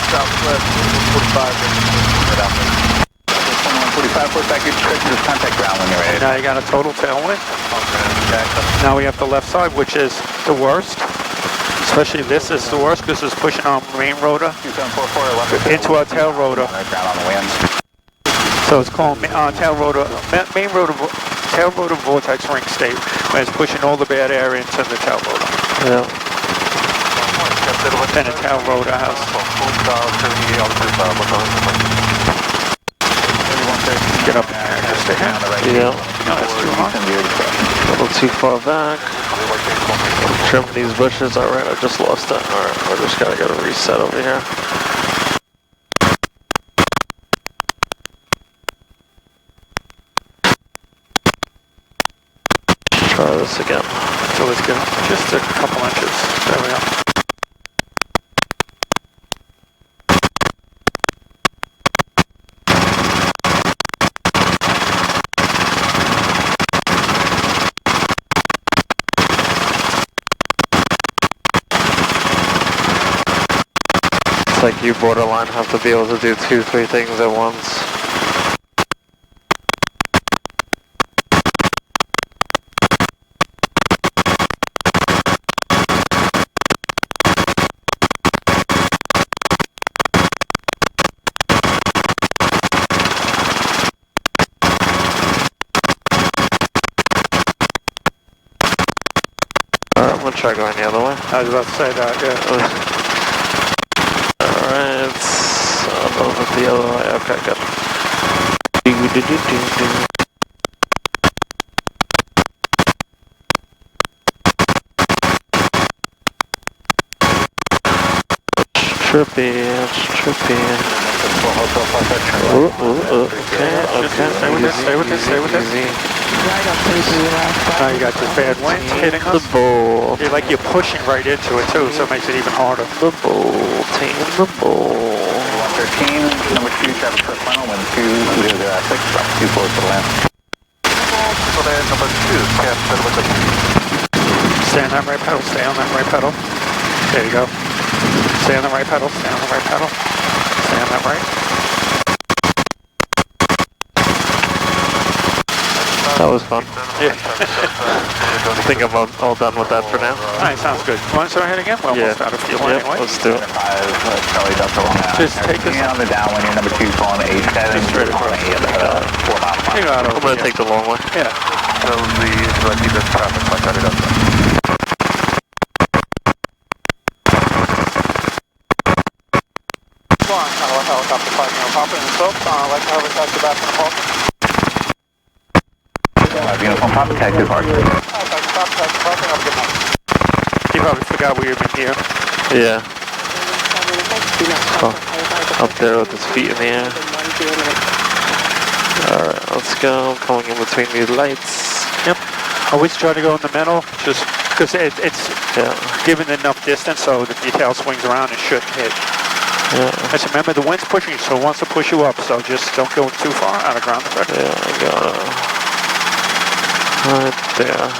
Southwest, 45 foot back, just contact ground when you're ready. Now you got a total tailwind. Now we have the left side, which is the worst. Especially this is the worst because it's pushing our main rotor into our tail rotor. So it's called tail rotor vortex ring state, where it's pushing all the bad air into the tail rotor. Yeah. Then a tail rotor has. Get up there, just a hand. Yeah. No, that's too high. A little too far back. Trim these bushes. Alright, I just lost that. Alright, we're just gotta get a reset over here. Try this again. So let's get up just a couple inches. There we go. It's like you borderline have to be able to do 2-3 things at once. try going the other way. I was about to say that, yeah. Alright, over the other way. Okay, good. Trippy, it's trippy. Okay, Stay with this, stay with this, stay with this. Easy. Right up to the last. Now you got your bad winds hitting The us. bull. You're like you're pushing right into it too, so it makes it even harder. The bull. Team the bull. 113, number 2, traffic first final, wind 2006, up 24 to the land. So there, number 2, captain with the... Stay on that right pedal, stay on that right pedal. There you go. Stay on the right pedal, stay on the right pedal. Stay on that right. That was fun. Yeah. I think I'm all done with that for now. Alright, sounds good. You want to start again? We're almost out of fuel anyway. Let's do it. 5, Charlie Delta 1. Just take this. On the downwind, your number 2 calling 87. Just straight across. 4 miles. You got it I'm over going to here. take the long way. Yeah. So the traffic by Charlie Delta. Helicopter 5 popping in the slope. Like to helicopter back in the park. Uniform pop, taxi park. You probably forgot we were in here. Yeah. Oh, up there with his feet in the air. Alright, let's go. I'm coming in between these lights. Yep. Always try to go in the middle, just because it's given enough distance so if your tail swings around, it shouldn't hit. Yeah. Just remember, the wind's pushing you, so it wants to push you up, so just don't go too far out of ground effect. Yeah, I got it. Right there.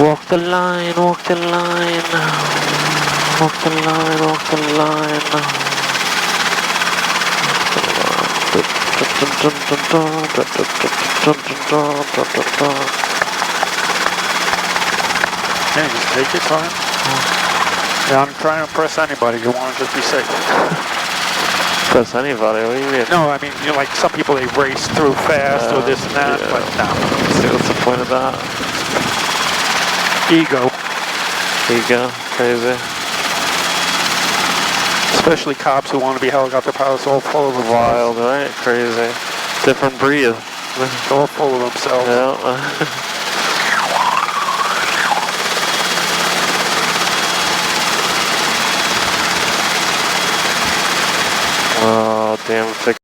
Walk the line, walk the line. Walk the line, walk the line. Yeah, just take your time. Yeah, I'm trying to impress anybody. You want to just be safe. Press anybody, what do you mean? No, I mean, you know, like some people, they race through fast or this and that, yeah. but no. See, what's the point of that? Ego. Ego, crazy. Especially cops who want to be helicopter pilots, all full of them. Wild, right? Crazy. Different breed. All full of themselves. Yeah. Oh, damn thick.